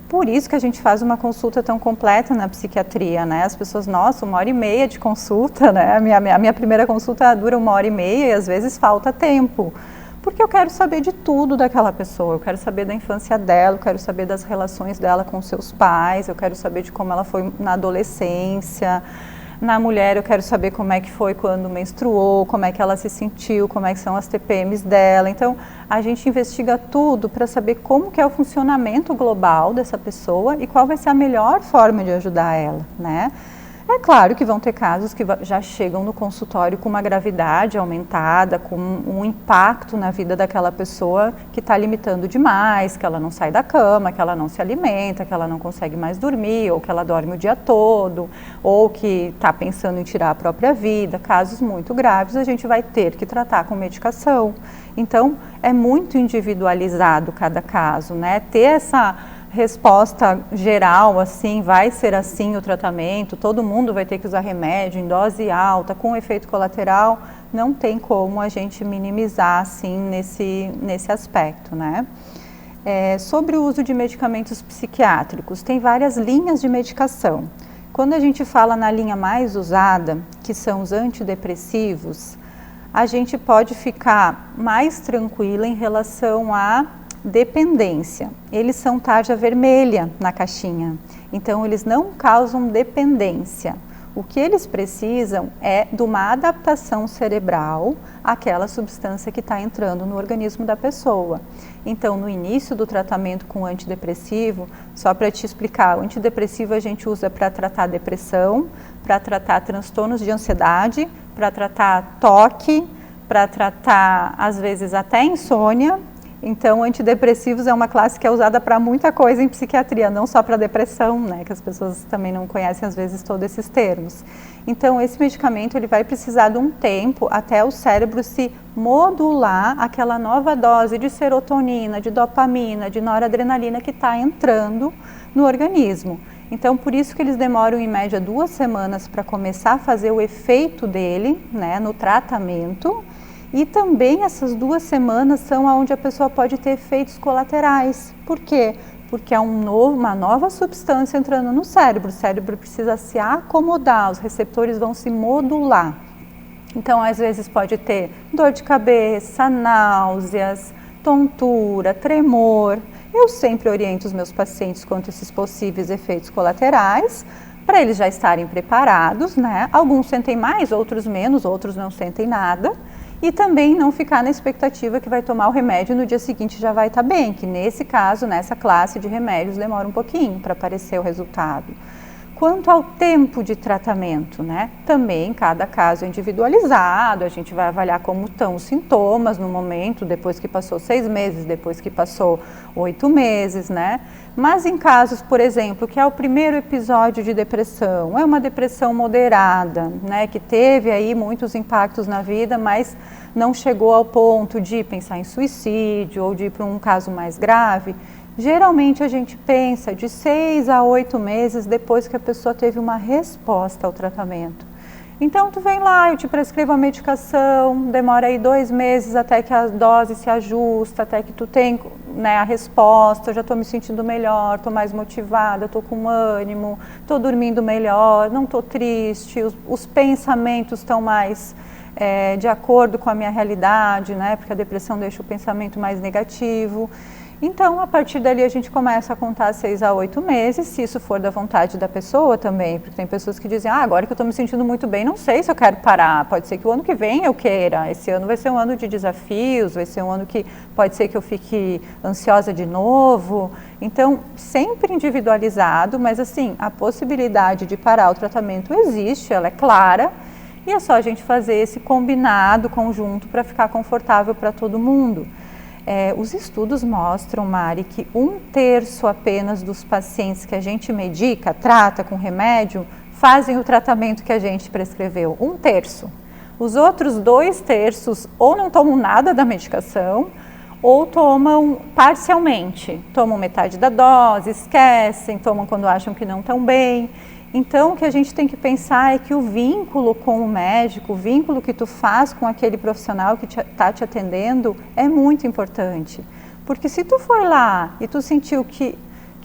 Por isso que a gente faz uma consulta tão completa na psiquiatria, né? As pessoas, nossa, 1h30 de consulta, né? A minha primeira consulta dura 1h30 e às vezes falta tempo. Porque eu quero saber de tudo daquela pessoa, eu quero saber da infância dela, eu quero saber das relações dela com seus pais, eu quero saber de como ela foi na adolescência. Na mulher, eu quero saber como é que foi quando menstruou, como é que ela se sentiu, como é que são as TPMs dela. Então, a gente investiga tudo para saber como que é o funcionamento global dessa pessoa e qual vai ser a melhor forma de ajudar ela, né? É claro que vão ter casos que já chegam no consultório com uma gravidade aumentada, com um impacto na vida daquela pessoa que está limitando demais, que ela não sai da cama, que ela não se alimenta, que ela não consegue mais dormir, ou que ela dorme o dia todo, ou que está pensando em tirar a própria vida. Casos muito graves a gente vai ter que tratar com medicação. Então, é muito individualizado cada caso, né? Ter essa resposta geral, assim, vai ser assim o tratamento, todo mundo vai ter que usar remédio em dose alta, com efeito colateral, não tem como a gente minimizar, assim, nesse aspecto, né? Sobre o uso de medicamentos psiquiátricos, tem várias linhas de medicação. Quando a gente fala na linha mais usada, que são os antidepressivos, a gente pode ficar mais tranquila em relação à dependência. Eles são tarja vermelha na caixinha, então eles não causam dependência. O que eles precisam é de uma adaptação cerebral àquela substância que está entrando no organismo da pessoa. Então, no início do tratamento com antidepressivo, só para te explicar, o antidepressivo a gente usa para tratar depressão, para tratar transtornos de ansiedade, para tratar toque, para tratar, às vezes, até insônia. Então, antidepressivos é uma classe que é usada para muita coisa em psiquiatria, não só para depressão, né, que as pessoas também não conhecem às vezes todos esses termos. Então, esse medicamento ele vai precisar de um tempo até o cérebro se modular aquela nova dose de serotonina, de dopamina, de noradrenalina que está entrando no organismo. Então, por isso que eles demoram em média 2 semanas para começar a fazer o efeito dele, né, no tratamento. E também essas 2 semanas são onde a pessoa pode ter efeitos colaterais. Por quê? Porque é uma nova substância entrando no cérebro. O cérebro precisa se acomodar, os receptores vão se modular. Então, às vezes pode ter dor de cabeça, náuseas, tontura, tremor. Eu sempre oriento os meus pacientes quanto a esses possíveis efeitos colaterais, para eles já estarem preparados, né? Alguns sentem mais, outros menos, outros não sentem nada. E também não ficar na expectativa que vai tomar o remédio e no dia seguinte já vai estar bem, que nesse caso, nessa classe de remédios, demora um pouquinho para aparecer o resultado. Quanto ao tempo de tratamento, né? Também cada caso é individualizado, a gente vai avaliar como estão os sintomas no momento, depois que passou 6 meses, depois que passou 8 meses, né? Mas em casos, por exemplo, que é o primeiro episódio de depressão, é uma depressão moderada, né? Que teve aí muitos impactos na vida, mas não chegou ao ponto de pensar em suicídio ou de ir para um caso mais grave. Geralmente a gente pensa de 6 a 8 meses depois que a pessoa teve uma resposta ao tratamento. Então tu vem lá, eu te prescrevo a medicação, demora aí 2 meses até que a dose se ajusta, até que tu tem, né, a resposta, eu já estou me sentindo melhor, estou mais motivada, estou com ânimo, estou dormindo melhor, não estou triste, os pensamentos estão mais de acordo com a minha realidade, né, porque a depressão deixa o pensamento mais negativo. Então, a partir dali a gente começa a contar 6 a 8 meses, se isso for da vontade da pessoa também, porque tem pessoas que dizem, agora que eu estou me sentindo muito bem, não sei se eu quero parar, pode ser que o ano que vem eu queira, esse ano vai ser um ano de desafios, vai ser um ano que pode ser que eu fique ansiosa de novo, então, sempre individualizado, mas assim, a possibilidade de parar o tratamento existe, ela é clara, e é só a gente fazer esse combinado, conjunto, para ficar confortável para todo mundo. Os estudos mostram, Mari, que 1/3 apenas dos pacientes que a gente medica, trata com remédio, fazem o tratamento que a gente prescreveu. 1/3. Os outros 2/3 ou não tomam nada da medicação ou tomam parcialmente. Tomam metade da dose, esquecem, tomam quando acham que não estão bem. Então, o que a gente tem que pensar é que o vínculo com o médico, o vínculo que tu faz com aquele profissional que está te atendendo é muito importante. Porque se tu foi lá e tu sentiu que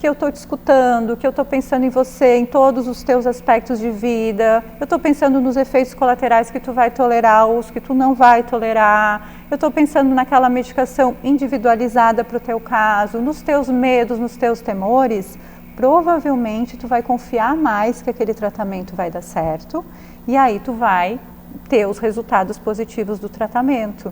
eu estou te escutando, que eu estou pensando em você, em todos os teus aspectos de vida, eu estou pensando nos efeitos colaterais que tu vai tolerar ou os que tu não vai tolerar, eu estou pensando naquela medicação individualizada para o teu caso, nos teus medos, nos teus temores, provavelmente tu vai confiar mais que aquele tratamento vai dar certo e aí tu vai ter os resultados positivos do tratamento.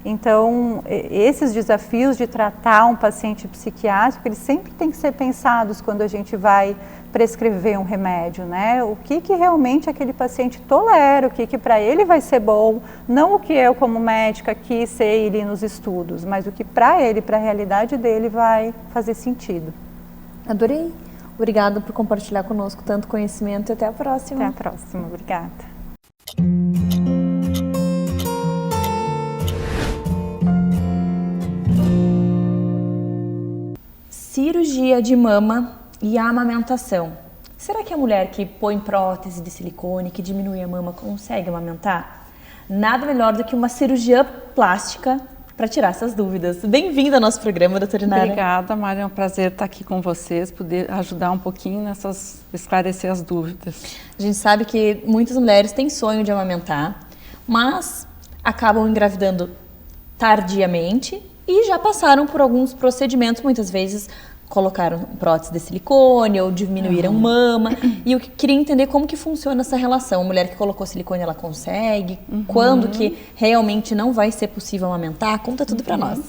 Então, esses desafios de tratar um paciente psiquiátrico, eles sempre têm que ser pensados quando a gente vai prescrever um remédio, né? O que realmente aquele paciente tolera, o que para ele vai ser bom, não o que eu como médica quis sei ali nos estudos, mas o que para ele, para a realidade dele vai fazer sentido. Adorei. Obrigada por compartilhar conosco tanto conhecimento e até a próxima. Até a próxima. Obrigada. Cirurgia de mama e a amamentação. Será que a mulher que põe prótese de silicone, que diminui a mama, consegue amamentar? Nada melhor do que uma cirurgia plástica para tirar essas dúvidas. Bem-vinda ao nosso programa, doutora Inara. Obrigada, Mari. É um prazer estar aqui com vocês, poder ajudar um pouquinho esclarecer as dúvidas. A gente sabe que muitas mulheres têm sonho de amamentar, mas acabam engravidando tardiamente e já passaram por alguns procedimentos, muitas vezes colocaram prótese de silicone ou diminuíram mama. E eu queria entender como que funciona essa relação. A mulher que colocou silicone, ela consegue? Quando que realmente não vai ser possível amamentar? Conta tudo para nós.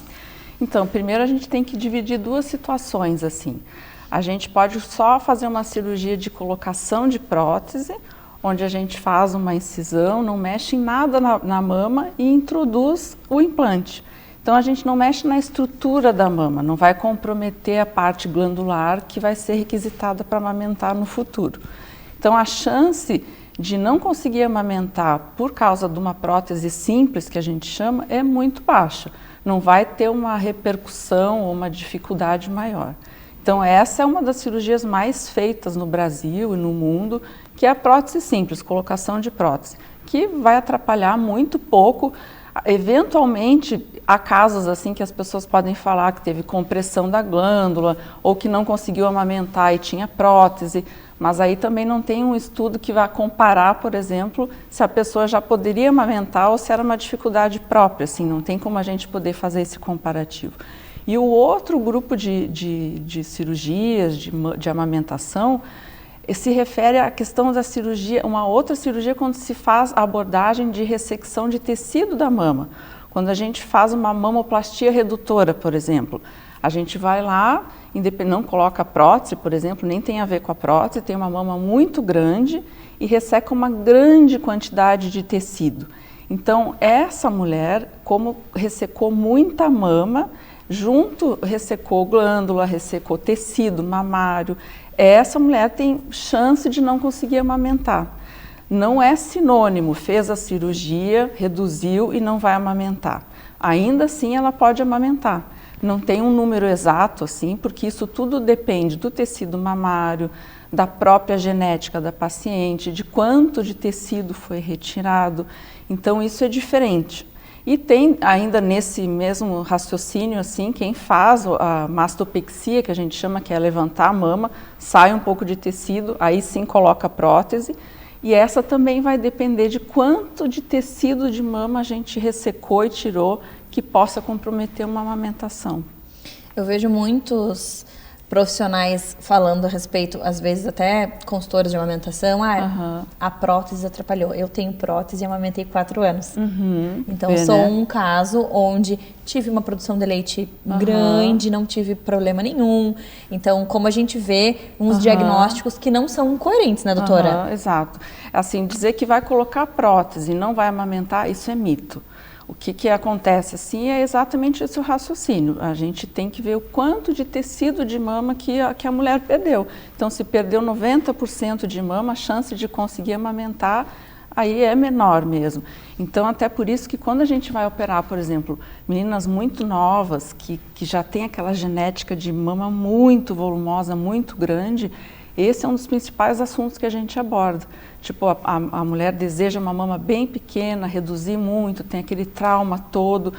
Então, primeiro a gente tem que dividir 2 situações assim. A gente pode só fazer uma cirurgia de colocação de prótese, onde a gente faz uma incisão, não mexe em nada na mama e introduz o implante. Então a gente não mexe na estrutura da mama, não vai comprometer a parte glandular que vai ser requisitada para amamentar no futuro. Então a chance de não conseguir amamentar por causa de uma prótese simples, que a gente chama, é muito baixa. Não vai ter uma repercussão ou uma dificuldade maior. Então essa é uma das cirurgias mais feitas no Brasil e no mundo, que é a prótese simples, colocação de prótese, que vai atrapalhar muito pouco. Eventualmente, há casos assim que as pessoas podem falar que teve compressão da glândula ou que não conseguiu amamentar e tinha prótese, mas aí também não tem um estudo que vá comparar, por exemplo, se a pessoa já poderia amamentar ou se era uma dificuldade própria, assim, não tem como a gente poder fazer esse comparativo. E o outro grupo de cirurgias, de amamentação, se refere à questão da cirurgia, uma outra cirurgia quando se faz a abordagem de ressecção de tecido da mama. Quando a gente faz uma mamoplastia redutora, por exemplo, a gente vai lá, não coloca prótese, por exemplo, nem tem a ver com a prótese, tem uma mama muito grande e resseca uma grande quantidade de tecido. Então, essa mulher, como ressecou muita mama, junto ressecou glândula, ressecou tecido mamário, essa mulher tem chance de não conseguir amamentar. Não é sinônimo, fez a cirurgia, reduziu e não vai amamentar. Ainda assim ela pode amamentar. Não tem um número exato assim, porque isso tudo depende do tecido mamário, da própria genética da paciente, de quanto de tecido foi retirado. Então isso é diferente. E tem ainda nesse mesmo raciocínio, assim, quem faz a mastopexia, que a gente chama, que é levantar a mama, sai um pouco de tecido, aí sim coloca prótese, e essa também vai depender de quanto de tecido de mama a gente ressecou e tirou que possa comprometer uma amamentação. Eu vejo muitos profissionais falando a respeito, às vezes até consultores de amamentação, a prótese atrapalhou. Eu tenho prótese e amamentei 4 anos. Então, sou um caso onde tive uma produção de leite grande, não tive problema nenhum. Então, como a gente vê uns diagnósticos que não são coerentes, né, doutora? Exato. Assim, dizer que vai colocar prótese e não vai amamentar, isso é mito. O que acontece assim é exatamente esse o raciocínio. A gente tem que ver o quanto de tecido de mama que a mulher perdeu. Então, se perdeu 90% de mama, a chance de conseguir amamentar aí é menor mesmo. Então, até por isso que quando a gente vai operar, por exemplo, meninas muito novas, que já tem aquela genética de mama muito volumosa, muito grande, esse é um dos principais assuntos que a gente aborda. Tipo, a mulher deseja uma mama bem pequena, reduzir muito, tem aquele trauma todo.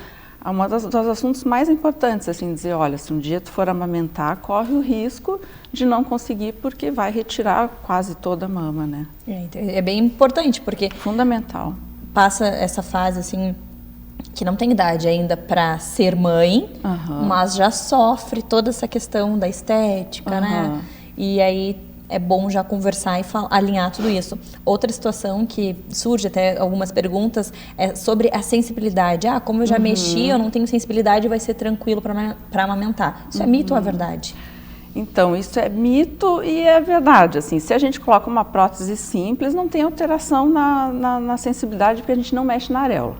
É um dos assuntos mais importantes, assim, dizer, olha, se um dia tu for amamentar, corre o risco de não conseguir, porque vai retirar quase toda a mama, né? É bem importante, porque... Fundamental. Passa essa fase, assim, que não tem idade ainda para ser mãe, mas já sofre toda essa questão da estética, né? E aí é bom já conversar e alinhar tudo isso. Outra situação que surge, até algumas perguntas, é sobre a sensibilidade. Como eu já mexi, eu não tenho sensibilidade, vai ser tranquilo para amamentar. Isso é mito ou é verdade? Então, isso é mito e é verdade. Assim, se a gente coloca uma prótese simples, não tem alteração na sensibilidade, porque a gente não mexe na areola,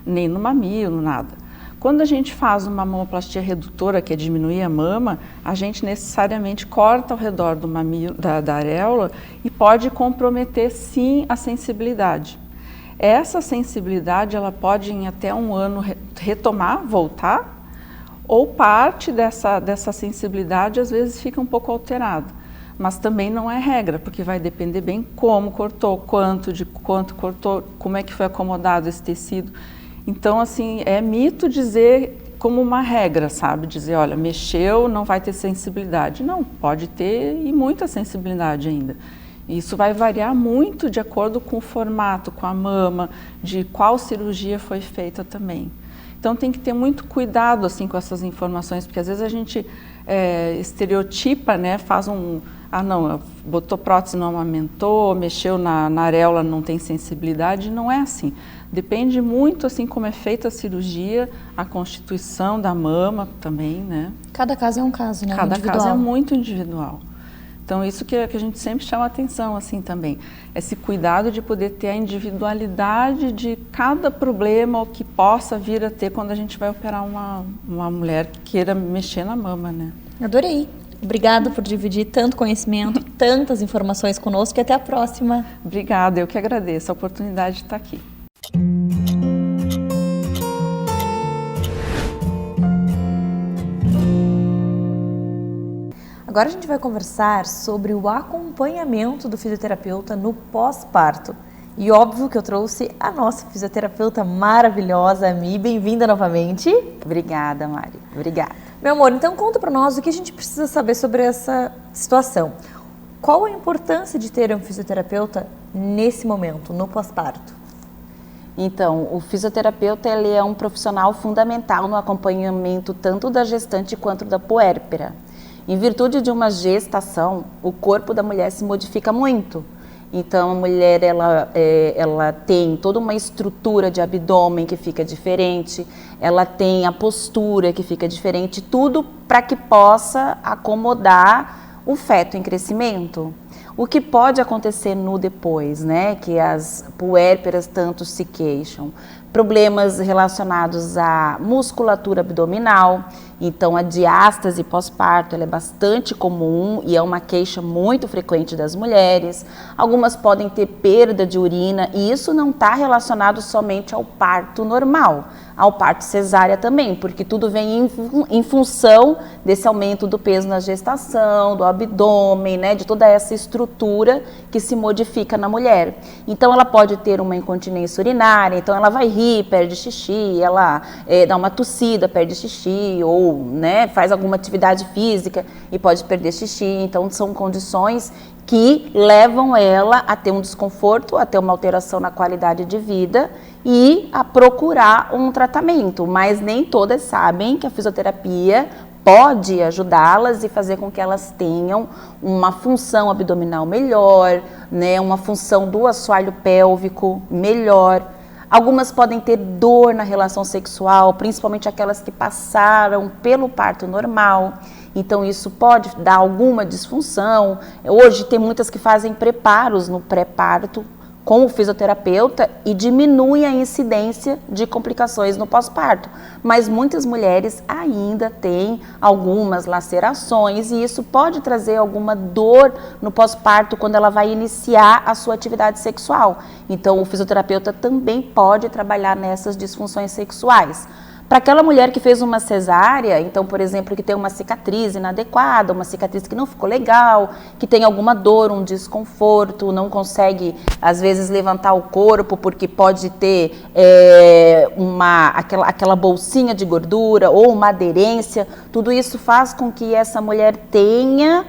nem no mamilo, nada. Quando a gente faz uma mamoplastia redutora, que é diminuir a mama, a gente necessariamente corta ao redor do mamilo, da areola, e pode comprometer sim a sensibilidade. Essa sensibilidade ela pode em até 1 ano retomar, voltar, ou parte dessa sensibilidade às vezes fica um pouco alterada. Mas também não é regra, porque vai depender bem como cortou, quanto cortou, como é que foi acomodado esse tecido. Então, assim, é mito dizer como uma regra, sabe? Dizer, olha, mexeu, não vai ter sensibilidade. Não, pode ter e muita sensibilidade ainda. Isso vai variar muito de acordo com o formato, com a mama, de qual cirurgia foi feita também. Então, tem que ter muito cuidado, assim, com essas informações, porque às vezes a gente estereotipa, né? Faz não, botou prótese, não amamentou, mexeu na areola, não tem sensibilidade. Não é assim. Depende muito, assim, como é feita a cirurgia, a constituição da mama também, né? Cada caso é um caso, né? Cada individual. caso é muito individual. Então, isso que a gente sempre chama atenção, assim, também. Esse cuidado de poder ter a individualidade de cada problema ou que possa vir a ter quando a gente vai operar uma mulher que queira mexer na mama, né? Adorei. Obrigada por dividir tanto conhecimento, tantas informações conosco e até a próxima. Obrigada, eu que agradeço a oportunidade de estar aqui. Agora a gente vai conversar sobre o acompanhamento do fisioterapeuta no pós-parto. E óbvio que eu trouxe a nossa fisioterapeuta maravilhosa, a Mi. Bem-vinda novamente. Obrigada, Mari. Obrigada. Meu amor, então conta pra nós o que a gente precisa saber sobre essa situação. Qual a importância de ter um fisioterapeuta nesse momento, no pós-parto? Então, o fisioterapeuta ele é um profissional fundamental no acompanhamento tanto da gestante quanto da puérpera. Em virtude de uma gestação, o corpo da mulher se modifica muito. Então, a mulher ela tem toda uma estrutura de abdômen que fica diferente, ela tem a postura que fica diferente, tudo para que possa acomodar o feto em crescimento. O que pode acontecer no depois, né? Que as puérperas tanto se queixam. Problemas relacionados à musculatura abdominal. Então, a diástase pós-parto ela é bastante comum e é uma queixa muito frequente das mulheres. Algumas podem ter perda de urina e isso não está relacionado somente ao parto normal, ao parto cesárea também, porque tudo vem em função desse aumento do peso na gestação, do abdômen, né, de toda essa estrutura que se modifica na mulher. Então, ela pode ter uma incontinência urinária, então ela vai rir, perde xixi, ela dá uma tossida, perde xixi, ou né, faz alguma atividade física e pode perder xixi. Então, são condições que levam ela a ter um desconforto, a ter uma alteração na qualidade de vida e a procurar um tratamento. Mas nem todas sabem que a fisioterapia pode ajudá-las e fazer com que elas tenham uma função abdominal melhor, né, uma função do assoalho pélvico melhor. Algumas podem ter dor na relação sexual, principalmente aquelas que passaram pelo parto normal. Então, isso pode dar alguma disfunção. Hoje, tem muitas que fazem preparos no pré-parto com o fisioterapeuta e diminui a incidência de complicações no pós-parto. Mas muitas mulheres ainda têm algumas lacerações e isso pode trazer alguma dor no pós-parto quando ela vai iniciar a sua atividade sexual. Então, o fisioterapeuta também pode trabalhar nessas disfunções sexuais. Para aquela mulher que fez uma cesárea, então, por exemplo, que tem uma cicatriz inadequada, uma cicatriz que não ficou legal, que tem alguma dor, um desconforto, não consegue, às vezes, levantar o corpo porque pode ter aquela bolsinha de gordura ou uma aderência, tudo isso faz com que essa mulher tenha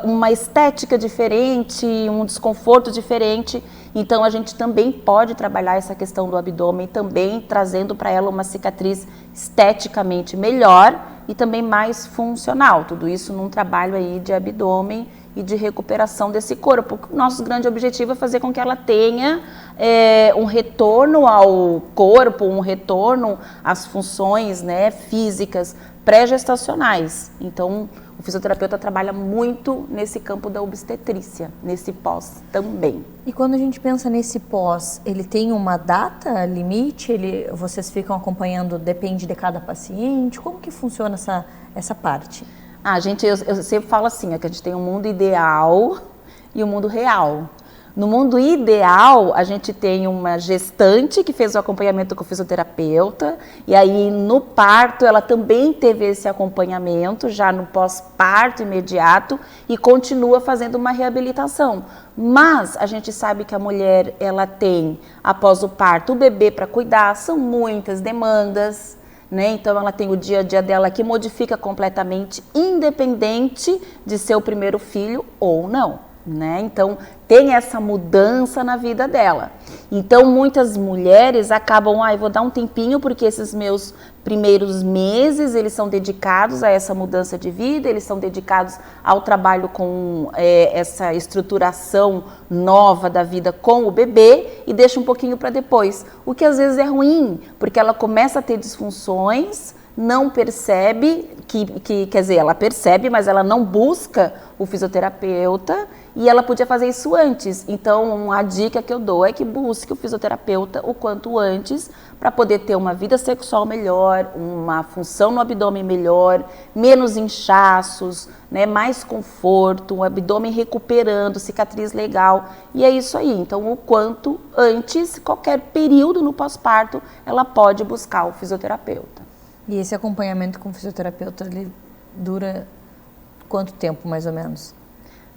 uma estética diferente, um desconforto diferente. Então, a gente também pode trabalhar essa questão do abdômen, também trazendo para ela uma cicatriz esteticamente melhor e também mais funcional. Tudo isso num trabalho aí de abdômen e de recuperação desse corpo. O nosso grande objetivo é fazer com que ela tenha um retorno ao corpo, um retorno às funções, né, físicas pré-gestacionais. Então, o fisioterapeuta trabalha muito nesse campo da obstetrícia, nesse pós também. E quando a gente pensa nesse pós, ele tem uma data limite? Vocês ficam acompanhando, depende de cada paciente? Como que funciona essa parte? Eu sempre falo assim, que a gente tem um mundo ideal e um mundo real. No mundo ideal, a gente tem uma gestante que fez o acompanhamento com o fisioterapeuta e aí no parto ela também teve esse acompanhamento, já no pós-parto imediato e continua fazendo uma reabilitação. Mas a gente sabe que a mulher, ela tem, após o parto, o bebê para cuidar, são muitas demandas, né? Então ela tem o dia a dia dela que modifica completamente, independente de ser o primeiro filho ou não. Né? Então, tem essa mudança na vida dela. Então, muitas mulheres acabam, vou dar um tempinho porque esses meus primeiros meses, eles são dedicados a essa mudança de vida, eles são dedicados ao trabalho com essa estruturação nova da vida com o bebê e deixa um pouquinho para depois. O que às vezes é ruim, porque ela começa a ter disfunções, não percebe, quer dizer, ela percebe, mas ela não busca o fisioterapeuta e ela podia fazer isso antes. Então, a dica que eu dou é que busque o fisioterapeuta o quanto antes para poder ter uma vida sexual melhor, uma função no abdômen melhor, menos inchaços, né, mais conforto, o abdômen recuperando, cicatriz legal. E é isso aí. Então, o quanto antes, qualquer período no pós-parto, ela pode buscar o fisioterapeuta. E esse acompanhamento com o fisioterapeuta, ele dura quanto tempo, mais ou menos?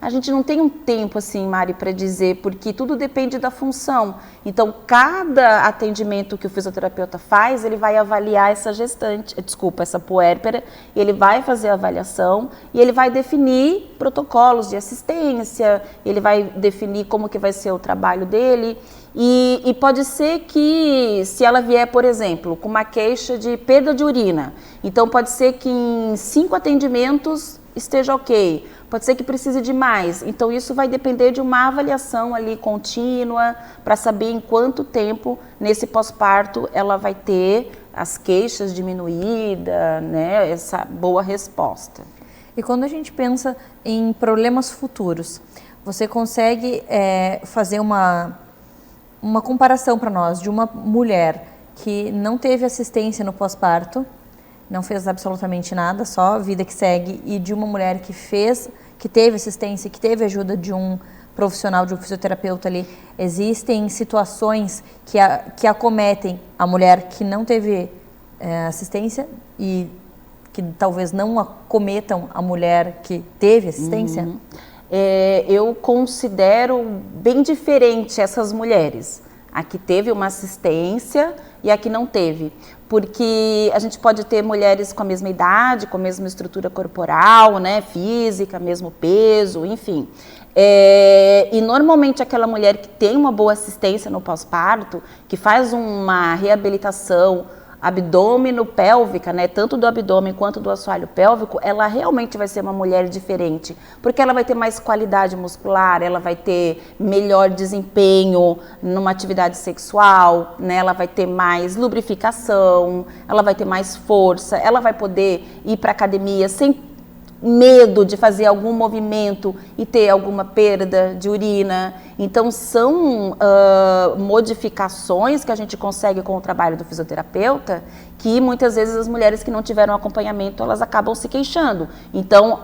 A gente não tem um tempo, assim, Mari, para dizer, porque tudo depende da função. Então, cada atendimento que o fisioterapeuta faz, ele vai avaliar essa essa puérpera, ele vai fazer a avaliação e ele vai definir protocolos de assistência, ele vai definir como que vai ser o trabalho dele. E pode ser que, se ela vier, por exemplo, com uma queixa de perda de urina, então pode ser que em 5 atendimentos esteja ok, pode ser que precise de mais. Então isso vai depender de uma avaliação ali contínua para saber em quanto tempo nesse pós-parto ela vai ter as queixas diminuídas, né, essa boa resposta. E quando a gente pensa em problemas futuros, você consegue fazer uma comparação para nós de uma mulher que não teve assistência no pós-parto, não fez absolutamente nada, só vida que segue, e de uma mulher que teve assistência, que teve ajuda de um profissional, de um fisioterapeuta ali. Existem situações que acometem a mulher que não teve assistência e que talvez não acometam a mulher que teve assistência? Eu considero bem diferente essas mulheres, a que teve uma assistência e a que não teve, porque a gente pode ter mulheres com a mesma idade, com a mesma estrutura corporal, né, física, mesmo peso, enfim. E normalmente aquela mulher que tem uma boa assistência no pós-parto, que faz uma reabilitação abdômeno-pélvica, né, tanto do abdômen quanto do assoalho pélvico, ela realmente vai ser uma mulher diferente, porque ela vai ter mais qualidade muscular, ela vai ter melhor desempenho numa atividade sexual, né, ela vai ter mais lubrificação, ela vai ter mais força, ela vai poder ir para a academia sem medo de fazer algum movimento e ter alguma perda de urina. Então são modificações que a gente consegue com o trabalho do fisioterapeuta, que muitas vezes as mulheres que não tiveram acompanhamento, elas acabam se queixando. Então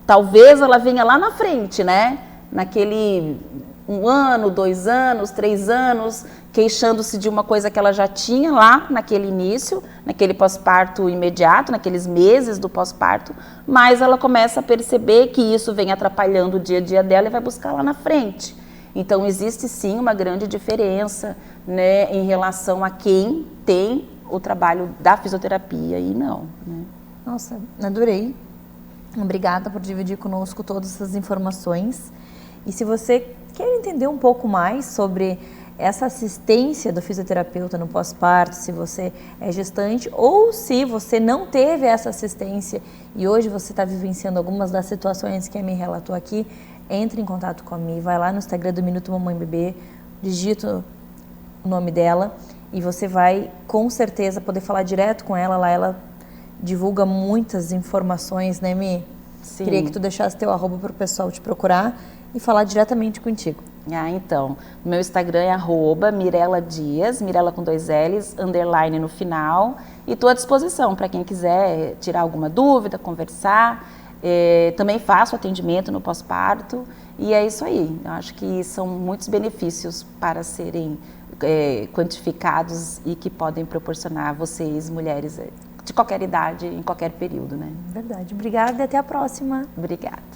talvez ela venha lá na frente, né, naquele 1 ano, 2 anos, 3 anos, queixando-se de uma coisa que ela já tinha lá naquele início, naquele pós-parto imediato, naqueles meses do pós-parto, mas ela começa a perceber que isso vem atrapalhando o dia a dia dela e vai buscar lá na frente. Então existe sim uma grande diferença, né, em relação a quem tem o trabalho da fisioterapia e não, né? Nossa, adorei. Obrigada por dividir conosco todas essas informações. E se você quer entender um pouco mais sobre essa assistência do fisioterapeuta no pós-parto, se você é gestante ou se você não teve essa assistência e hoje você está vivenciando algumas das situações que a Mi relatou aqui, entre em contato com a Mi, vai lá no Instagram do Minuto Mamãe Bebê, digita o nome dela e você vai com certeza poder falar direto com ela. Lá ela divulga muitas informações, né, Mi? Sim. Queria que tu deixasse teu arroba para o pessoal te procurar e falar diretamente contigo. Então, meu Instagram é @Mirela Dias, Mirela com 2 L's, _ no final, e estou à disposição para quem quiser tirar alguma dúvida, conversar. Também faço atendimento no pós-parto e é isso aí. Eu acho que são muitos benefícios para serem quantificados e que podem proporcionar a vocês, mulheres de qualquer idade, em qualquer período, né? Verdade. Obrigada e até a próxima. Obrigada.